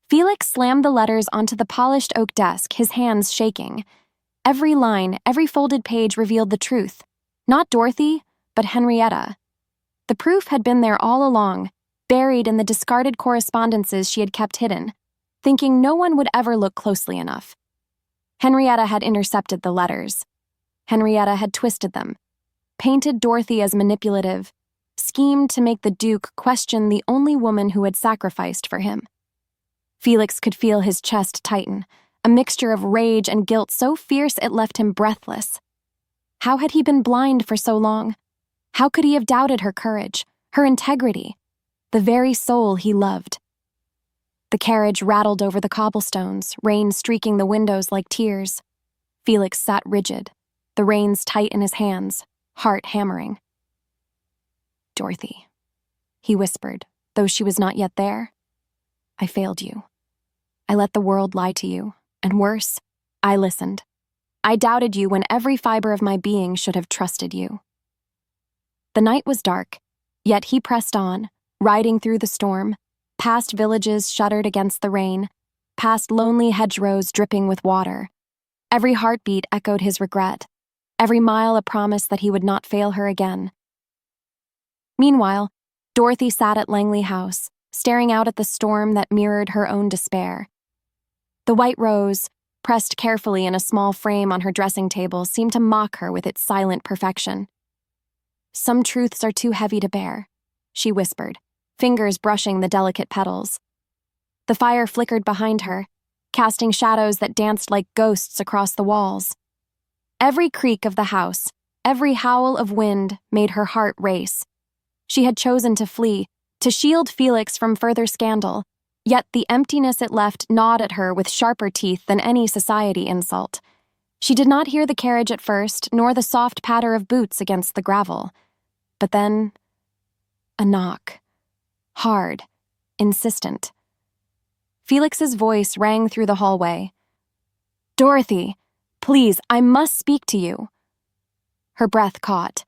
Felix slammed the letters onto the polished oak desk, his hands shaking. Every line, every folded page revealed the truth. Not Dorothy, but Henrietta. The proof had been there all along, buried in the discarded correspondences she had kept hidden, thinking no one would ever look closely enough. Henrietta had intercepted the letters. Henrietta had twisted them, painted Dorothy as manipulative, schemed to make the Duke question the only woman who had sacrificed for him. Felix could feel his chest tighten, a mixture of rage and guilt so fierce it left him breathless. How had he been blind for so long? How could he have doubted her courage, her integrity, the very soul he loved? The carriage rattled over the cobblestones, rain streaking the windows like tears. Felix sat rigid, the reins tight in his hands, heart hammering. "Dorothy," he whispered, though she was not yet there. "I failed you. I let the world lie to you, and worse, I listened. I doubted you when every fiber of my being should have trusted you." The night was dark, yet he pressed on, riding through the storm, past villages shuttered against the rain, past lonely hedgerows dripping with water. Every heartbeat echoed his regret, every mile a promise that he would not fail her again. Meanwhile, Dorothy sat at Langley House, staring out at the storm that mirrored her own despair. The white rose, pressed carefully in a small frame on her dressing table, seemed to mock her with its silent perfection. "Some truths are too heavy to bear," she whispered, fingers brushing the delicate petals. The fire flickered behind her, casting shadows that danced like ghosts across the walls. Every creak of the house, every howl of wind made her heart race. She had chosen to flee, to shield Felix from further scandal, yet the emptiness it left gnawed at her with sharper teeth than any society insult. She did not hear the carriage at first, nor the soft patter of boots against the gravel. But then, a knock. Hard, insistent. Felix's voice rang through the hallway. "Dorothy, please, I must speak to you." Her breath caught.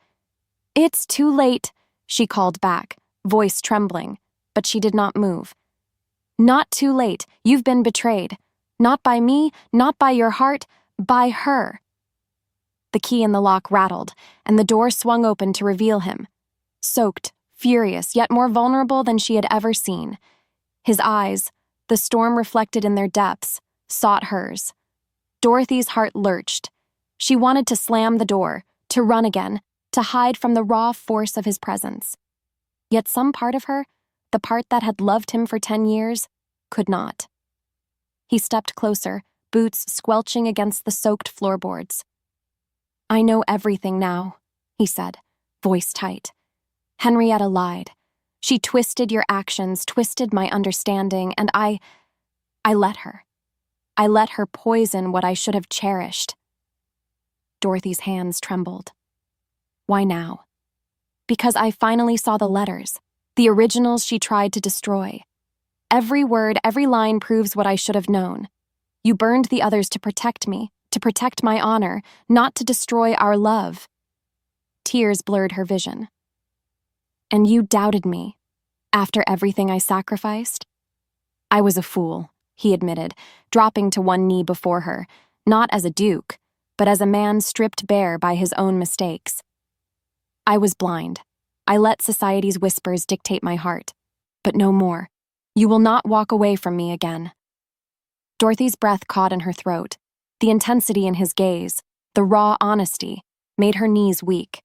"It's too late," she called back, voice trembling, but she did not move. "Not too late. You've been betrayed. Not by me, not by your heart, by her." The key in the lock rattled, and the door swung open to reveal him, soaked, furious, yet more vulnerable than she had ever seen. His eyes, the storm reflected in their depths, sought hers. Dorothy's heart lurched. She wanted to slam the door, to run again, to hide from the raw force of his presence. Yet some part of her, the part that had loved him for 10 years, could not. He stepped closer, boots squelching against the soaked floorboards. "I know everything now," he said, voice tight. "Henrietta lied. She twisted your actions, twisted my understanding, and I let her. I let her poison what I should have cherished." Dorothy's hands trembled. "Why now?" "Because I finally saw the letters, the originals she tried to destroy. Every word, every line proves what I should have known. You burned the others to protect me, to protect my honor, not to destroy our love." Tears blurred her vision. "And you doubted me, after everything I sacrificed?" "I was a fool," he admitted, dropping to one knee before her, not as a duke, but as a man stripped bare by his own mistakes. "I was blind. I let society's whispers dictate my heart. But no more. You will not walk away from me again." Dorothy's breath caught in her throat. The intensity in his gaze, the raw honesty, made her knees weak.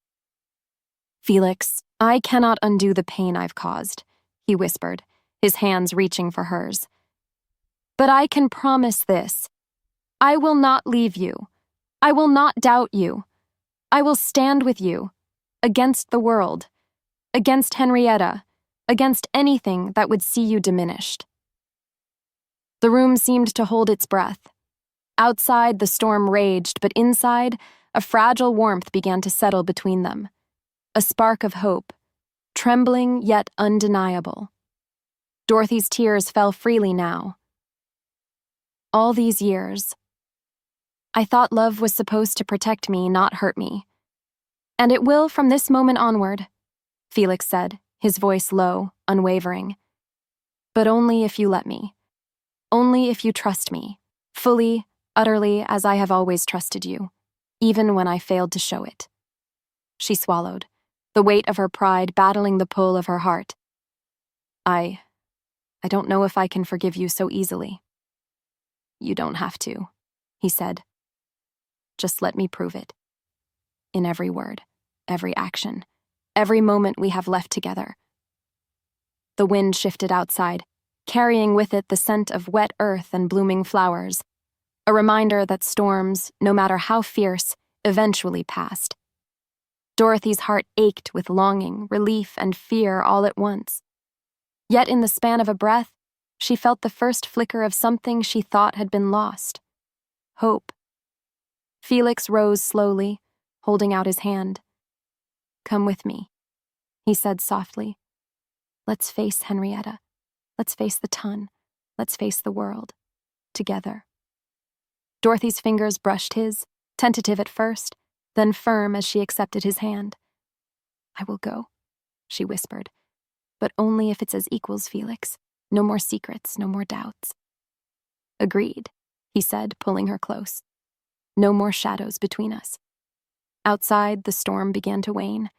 "Felix, I cannot undo the pain I've caused," he whispered, his hands reaching for hers. "But I can promise this. I will not leave you. I will not doubt you. I will stand with you, against the world, against Henrietta, against anything that would see you diminished." The room seemed to hold its breath. Outside, the storm raged, but inside, a fragile warmth began to settle between them. A spark of hope, trembling yet undeniable. Dorothy's tears fell freely now. All these years, I thought love was supposed to protect me, not hurt me. And it will from this moment onward, Felix said, his voice low, unwavering. But only if you let me. Only if you trust me, fully, utterly, as I have always trusted you, even when I failed to show it. She swallowed, the weight of her pride battling the pull of her heart. I don't know if I can forgive you so easily. You don't have to, he said. Just let me prove it. In every word, every action, every moment we have left together. The wind shifted outside, carrying with it the scent of wet earth and blooming flowers, a reminder that storms, no matter how fierce, eventually passed. Dorothy's heart ached with longing, relief, and fear all at once. Yet in the span of a breath, she felt the first flicker of something she thought had been lost. Hope. Felix rose slowly, holding out his hand. Come with me, he said softly. Let's face Henrietta. Let's face the ton. Let's face the world. Together. Dorothy's fingers brushed his, tentative at first, then firm as she accepted his hand. I will go, she whispered. But only if it's as equals, Felix. No more secrets, no more doubts. Agreed, he said, pulling her close. No more shadows between us. Outside, the storm began to wane.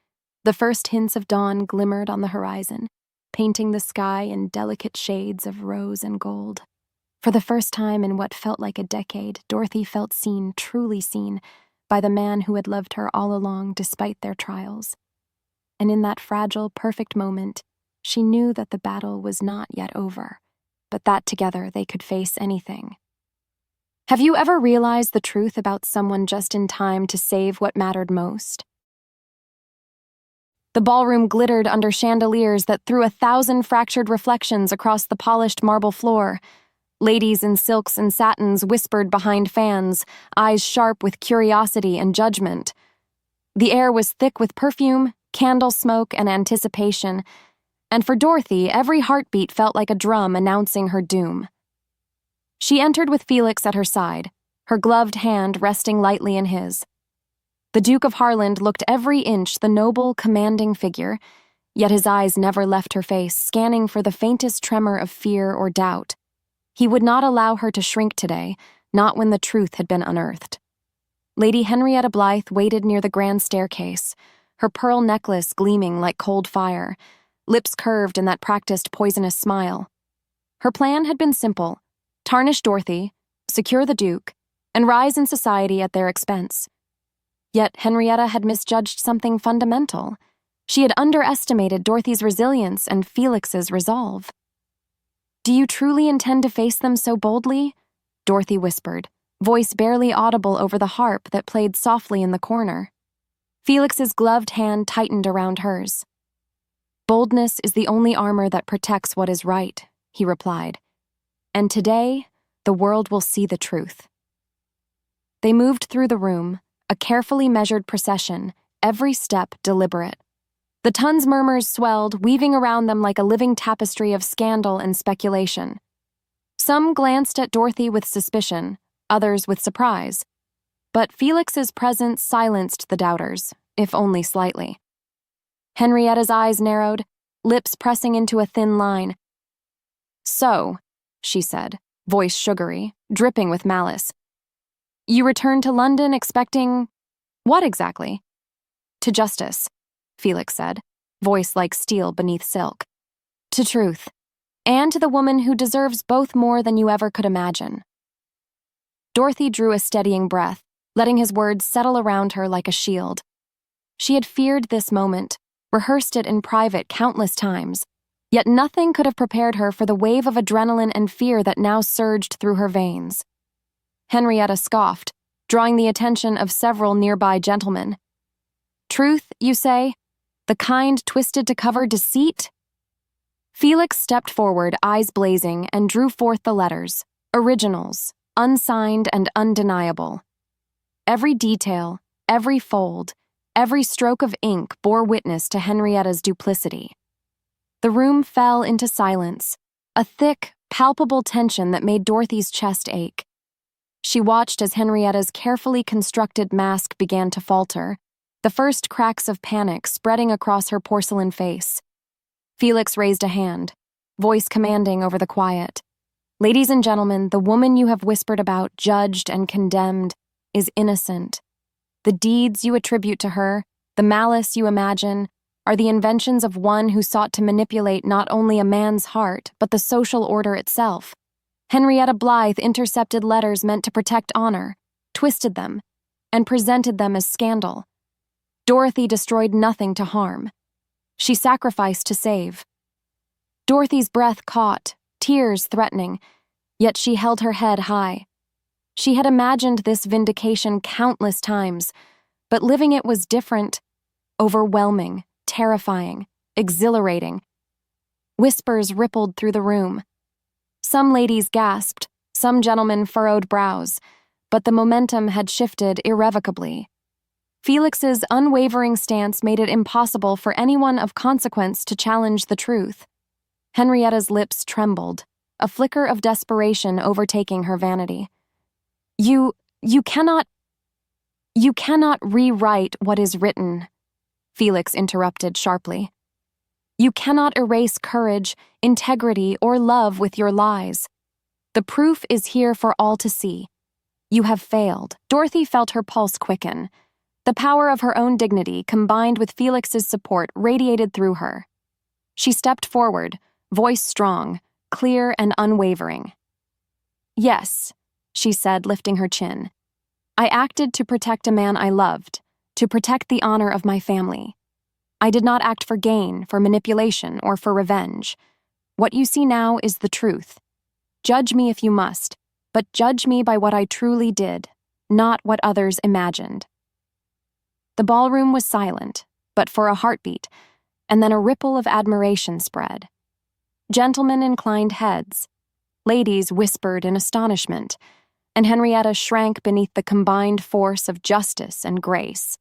The first hints of dawn glimmered on the horizon, painting the sky in delicate shades of rose and gold. For the first time in what felt like a decade, Dorothy felt seen, truly seen, by the man who had loved her all along despite their trials. And in that fragile, perfect moment, she knew that the battle was not yet over, but that together they could face anything. Have you ever realized the truth about someone just in time to save what mattered most? The ballroom glittered under chandeliers that threw 1,000 fractured reflections across the polished marble floor. Ladies in silks and satins whispered behind fans, eyes sharp with curiosity and judgment. The air was thick with perfume, candle smoke, and anticipation, and for Dorothy, every heartbeat felt like a drum announcing her doom. She entered with Felix at her side, her gloved hand resting lightly in his. The Duke of Harland looked every inch the noble, commanding figure, yet his eyes never left her face, scanning for the faintest tremor of fear or doubt. He would not allow her to shrink today, not when the truth had been unearthed. Lady Henrietta Blythe waited near the grand staircase, her pearl necklace gleaming like cold fire, lips curved in that practiced poisonous smile. Her plan had been simple: tarnish Dorothy, secure the Duke, and rise in society at their expense. Yet Henrietta had misjudged something fundamental. She had underestimated Dorothy's resilience and Felix's resolve. Do you truly intend to face them so boldly? Dorothy whispered, voice barely audible over the harp that played softly in the corner. Felix's gloved hand tightened around hers. Boldness is the only armor that protects what is right, he replied. And today, the world will see the truth. They moved through the room, a carefully measured procession, every step deliberate. The ton's murmurs swelled, weaving around them like a living tapestry of scandal and speculation. Some glanced at Dorothy with suspicion, others with surprise. But Felix's presence silenced the doubters, if only slightly. Henrietta's eyes narrowed, lips pressing into a thin line. So, she said, voice sugary, dripping with malice. You returned to London expecting... what exactly? To justice, Felix said, voice like steel beneath silk. To truth, and to the woman who deserves both more than you ever could imagine. Dorothy drew a steadying breath, letting his words settle around her like a shield. She had feared this moment, rehearsed it in private countless times, yet nothing could have prepared her for the wave of adrenaline and fear that now surged through her veins. Henrietta scoffed, drawing the attention of several nearby gentlemen. Truth, you say? The kind twisted to cover deceit? Felix stepped forward, eyes blazing, and drew forth the letters, originals, unsigned and undeniable. Every detail, every fold, Every stroke of ink bore witness to Henrietta's duplicity. The room fell into silence, a thick, palpable tension that made Dorothy's chest ache. She watched as Henrietta's carefully constructed mask began to falter, the first cracks of panic spreading across her porcelain face. Felix raised a hand, voice commanding over the quiet. "Ladies and gentlemen, the woman you have whispered about, judged and condemned, is innocent. The deeds you attribute to her, the malice you imagine, are the inventions of one who sought to manipulate not only a man's heart, but the social order itself. Henrietta Blythe intercepted letters meant to protect honor, twisted them, and presented them as scandal. Dorothy destroyed nothing to harm. She sacrificed to save." Dorothy's breath caught, tears threatening, yet she held her head high. She had imagined this vindication countless times, but living it was different, overwhelming, terrifying, exhilarating. Whispers rippled through the room. Some ladies gasped, some gentlemen furrowed brows, but the momentum had shifted irrevocably. Felix's unwavering stance made it impossible for anyone of consequence to challenge the truth. Henrietta's lips trembled, a flicker of desperation overtaking her vanity. You cannot rewrite what is written," Felix interrupted sharply. "You cannot erase courage, integrity, or love with your lies. The proof is here for all to see. You have failed." Dorothy felt her pulse quicken. The power of her own dignity, combined with Felix's support, radiated through her. She stepped forward, voice strong, clear and unwavering. "Yes," she said, lifting her chin. "I acted to protect a man I loved, to protect the honor of my family. I did not act for gain, for manipulation, or for revenge. What you see now is the truth. Judge me if you must, but judge me by what I truly did, not what others imagined." The ballroom was silent, but for a heartbeat, and then a ripple of admiration spread. Gentlemen inclined heads, ladies whispered in astonishment, and Henrietta shrank beneath the combined force of justice and grace.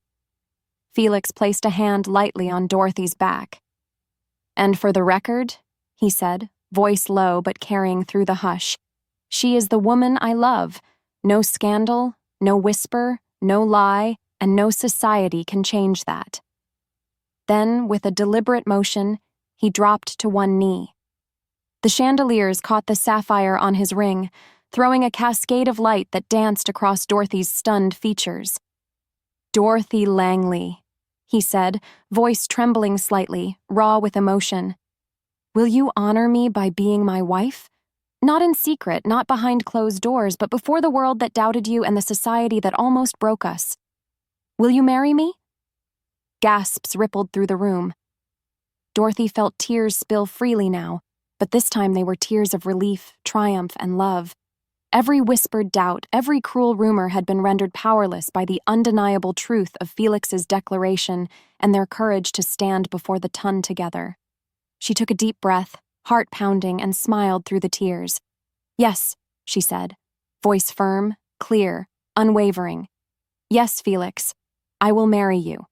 Felix placed a hand lightly on Dorothy's back. "And for the record," he said, voice low but carrying through the hush, "she is the woman I love. No scandal, no whisper, no lie, and no society can change that." Then, with a deliberate motion, he dropped to one knee. The chandeliers caught the sapphire on his ring, throwing a cascade of light that danced across Dorothy's stunned features. "Dorothy Langley," he said, voice trembling slightly, raw with emotion. "Will you honor me by being my wife? Not in secret, not behind closed doors, but before the world that doubted you and the society that almost broke us. Will you marry me?" Gasps rippled through the room. Dorothy felt tears spill freely now, but this time they were tears of relief, triumph, and love. Every whispered doubt, every cruel rumor had been rendered powerless by the undeniable truth of Felix's declaration and their courage to stand before the ton together. She took a deep breath, heart pounding, and smiled through the tears. "Yes," she said, voice firm, clear, unwavering. "Yes, Felix, I will marry you."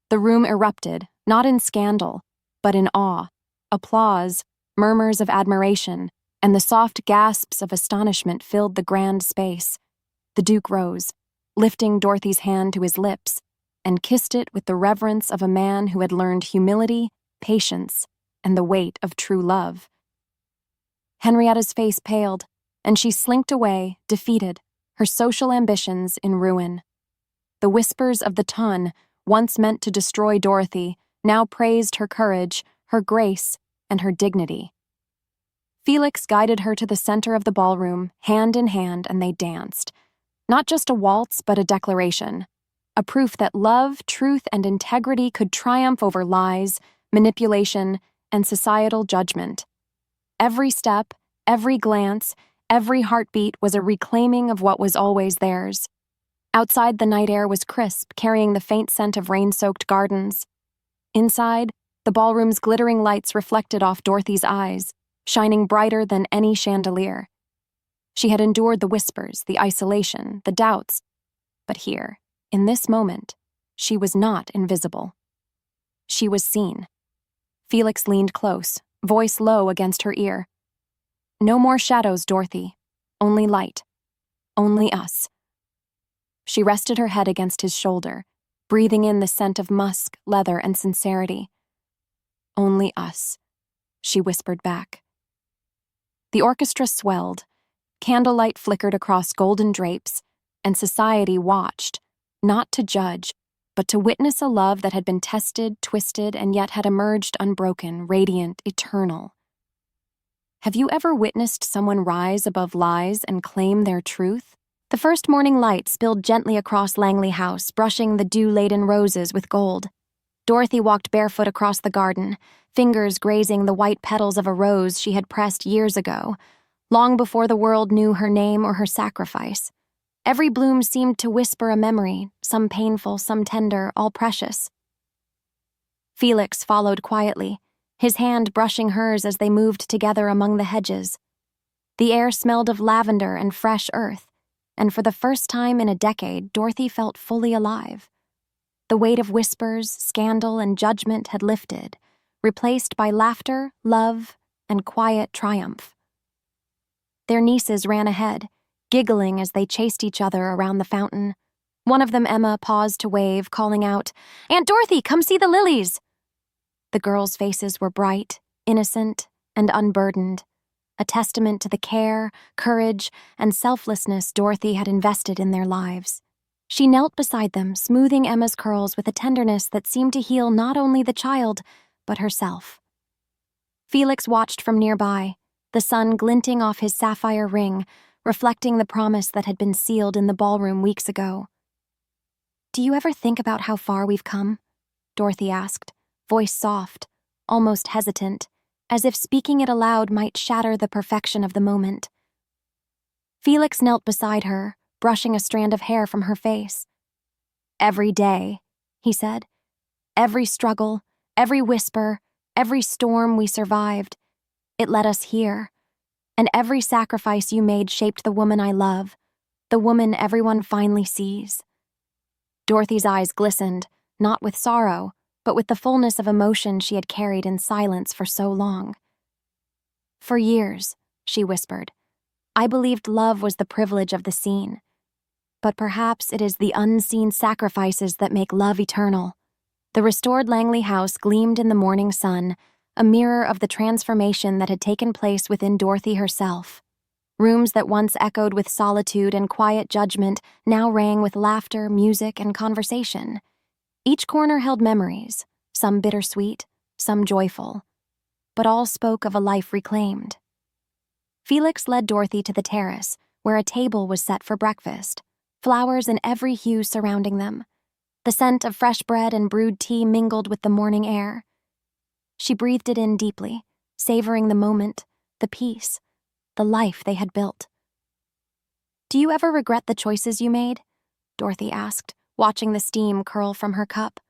The room erupted, not in scandal, but in awe, applause, murmurs of admiration, and the soft gasps of astonishment filled the grand space. The Duke rose, lifting Dorothy's hand to his lips, and kissed it with the reverence of a man who had learned humility, patience, and the weight of true love. Henrietta's face paled, and she slinked away, defeated, her social ambitions in ruin. The whispers of the ton, once meant to destroy Dorothy, now praised her courage, her grace, and her dignity. Felix guided her to the center of the ballroom, hand in hand, and they danced. Not just a waltz, but a declaration. A proof that love, truth, and integrity could triumph over lies, manipulation, and societal judgment. Every step, every glance, every heartbeat was a reclaiming of what was always theirs. Outside, the night air was crisp, carrying the faint scent of rain-soaked gardens. Inside, the ballroom's glittering lights reflected off Dorothy's eyes, shining brighter than any chandelier. She had endured the whispers, the isolation, the doubts, but here, in this moment, She was not invisible. She was seen. Felix leaned close, voice low against her ear. "No more shadows, Dorothy. Only light. Only us." She rested her head against his shoulder, breathing in the scent of musk, leather, and sincerity. "Only us," she whispered back. The orchestra swelled. Candlelight flickered across golden drapes, and society watched, not to judge, but to witness a love that had been tested, twisted, and yet had emerged unbroken, radiant, eternal. Have you ever witnessed someone rise above lies and claim their truth? The first morning light spilled gently across Langley House, brushing the dew-laden roses with gold. Dorothy walked barefoot across the garden, fingers grazing the white petals of a rose she had pressed years ago, long before the world knew her name or her sacrifice. Every bloom seemed to whisper a memory, some painful, some tender, all precious. Felix followed quietly, his hand brushing hers as they moved together among the hedges. The air smelled of lavender and fresh earth, and for the first time in a decade, Dorothy felt fully alive. The weight of whispers, scandal, and judgment had lifted, replaced by laughter, love, and quiet triumph. Their nieces ran ahead, giggling as they chased each other around the fountain. One of them, Emma, paused to wave, calling out, "Aunt Dorothy, come see the lilies!" The girls' faces were bright, innocent, and unburdened, a testament to the care, courage, and selflessness Dorothy had invested in their lives. She knelt beside them, smoothing Emma's curls with a tenderness that seemed to heal not only the child, but herself. Felix watched from nearby, the sun glinting off his sapphire ring, reflecting the promise that had been sealed in the ballroom weeks ago. "Do you ever think about how far we've come?" Dorothy asked, voice soft, almost hesitant, as if speaking it aloud might shatter the perfection of the moment. Felix knelt beside her, brushing a strand of hair from her face. "Every day," he said. "Every struggle, every whisper, every storm we survived. It led us here. And every sacrifice you made shaped the woman I love, the woman everyone finally sees." Dorothy's eyes glistened, not with sorrow, but with the fullness of emotion she had carried in silence for so long. "For years," she whispered, "I believed love was the privilege of the seen. But perhaps it is the unseen sacrifices that make love eternal." The restored Langley house gleamed in the morning sun, a mirror of the transformation that had taken place within Dorothy herself. Rooms that once echoed with solitude and quiet judgment now rang with laughter, music, and conversation. Each corner held memories, some bittersweet, some joyful, but all spoke of a life reclaimed. Felix led Dorothy to the terrace, where a table was set for breakfast, flowers in every hue surrounding them. The scent of fresh bread and brewed tea mingled with the morning air. She breathed it in deeply, savoring the moment, the peace, the life they had built. "Do you ever regret the choices you made?" Dorothy asked, watching the steam curl from her cup.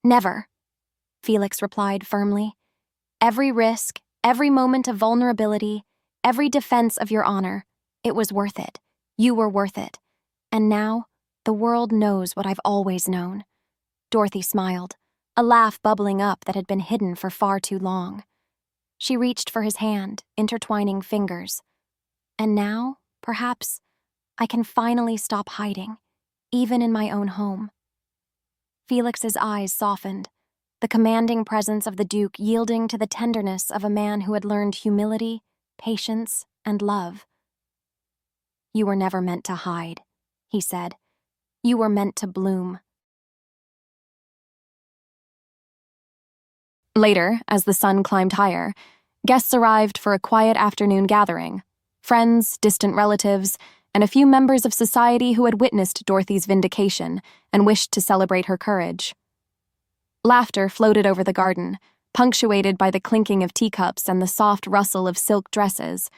"Never," Felix replied firmly. "Every risk, every moment of vulnerability, every defense of your honor, it was worth it. You were worth it. And now, the world knows what I've always known." Dorothy smiled, a laugh bubbling up that had been hidden for far too long. She reached for his hand, intertwining fingers. "And now, perhaps, I can finally stop hiding, even in my own home." Felix's eyes softened, the commanding presence of the Duke yielding to the tenderness of a man who had learned humility, patience, and love. "You were never meant to hide," he said. "You were meant to bloom." Later, as the sun climbed higher, guests arrived for a quiet afternoon gathering. Friends, distant relatives, and a few members of society who had witnessed Dorothy's vindication and wished to celebrate her courage. Laughter floated over the garden, punctuated by the clinking of teacups and the soft rustle of silk dresses.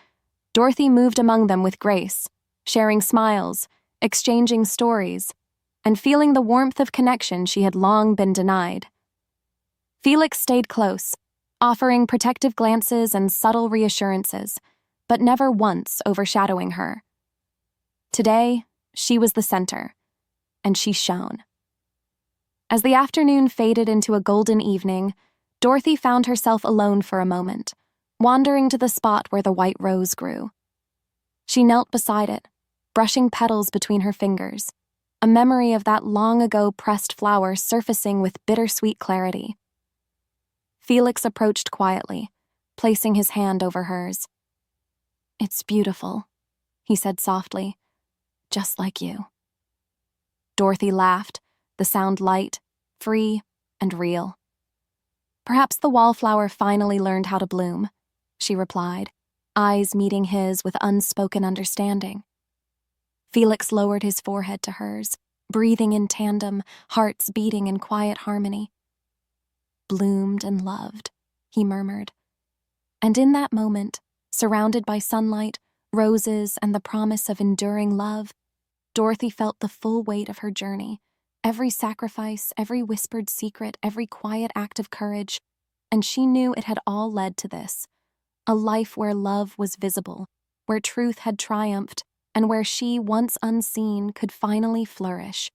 Dorothy moved among them with grace, sharing smiles, exchanging stories, and feeling the warmth of connection she had long been denied. Felix stayed close, offering protective glances and subtle reassurances, but never once overshadowing her. Today, she was the center, and she shone. As the afternoon faded into a golden evening, Dorothy found herself alone for a moment, wandering to the spot where the white rose grew. She knelt beside it, brushing petals between her fingers, a memory of that long-ago pressed flower surfacing with bittersweet clarity. Felix approached quietly, placing his hand over hers. "It's beautiful," he said softly, "just like you." Dorothy laughed, the sound light, free, and real. "Perhaps the wallflower finally learned how to bloom," she replied, eyes meeting his with unspoken understanding. Felix lowered his forehead to hers, breathing in tandem, hearts beating in quiet harmony. "Bloomed and loved," he murmured. And in that moment, surrounded by sunlight, roses, and the promise of enduring love, Dorothy felt the full weight of her journey, every sacrifice, every whispered secret, every quiet act of courage, and she knew it had all led to this, a life where love was visible, where truth had triumphed, and where she, once unseen, could finally flourish.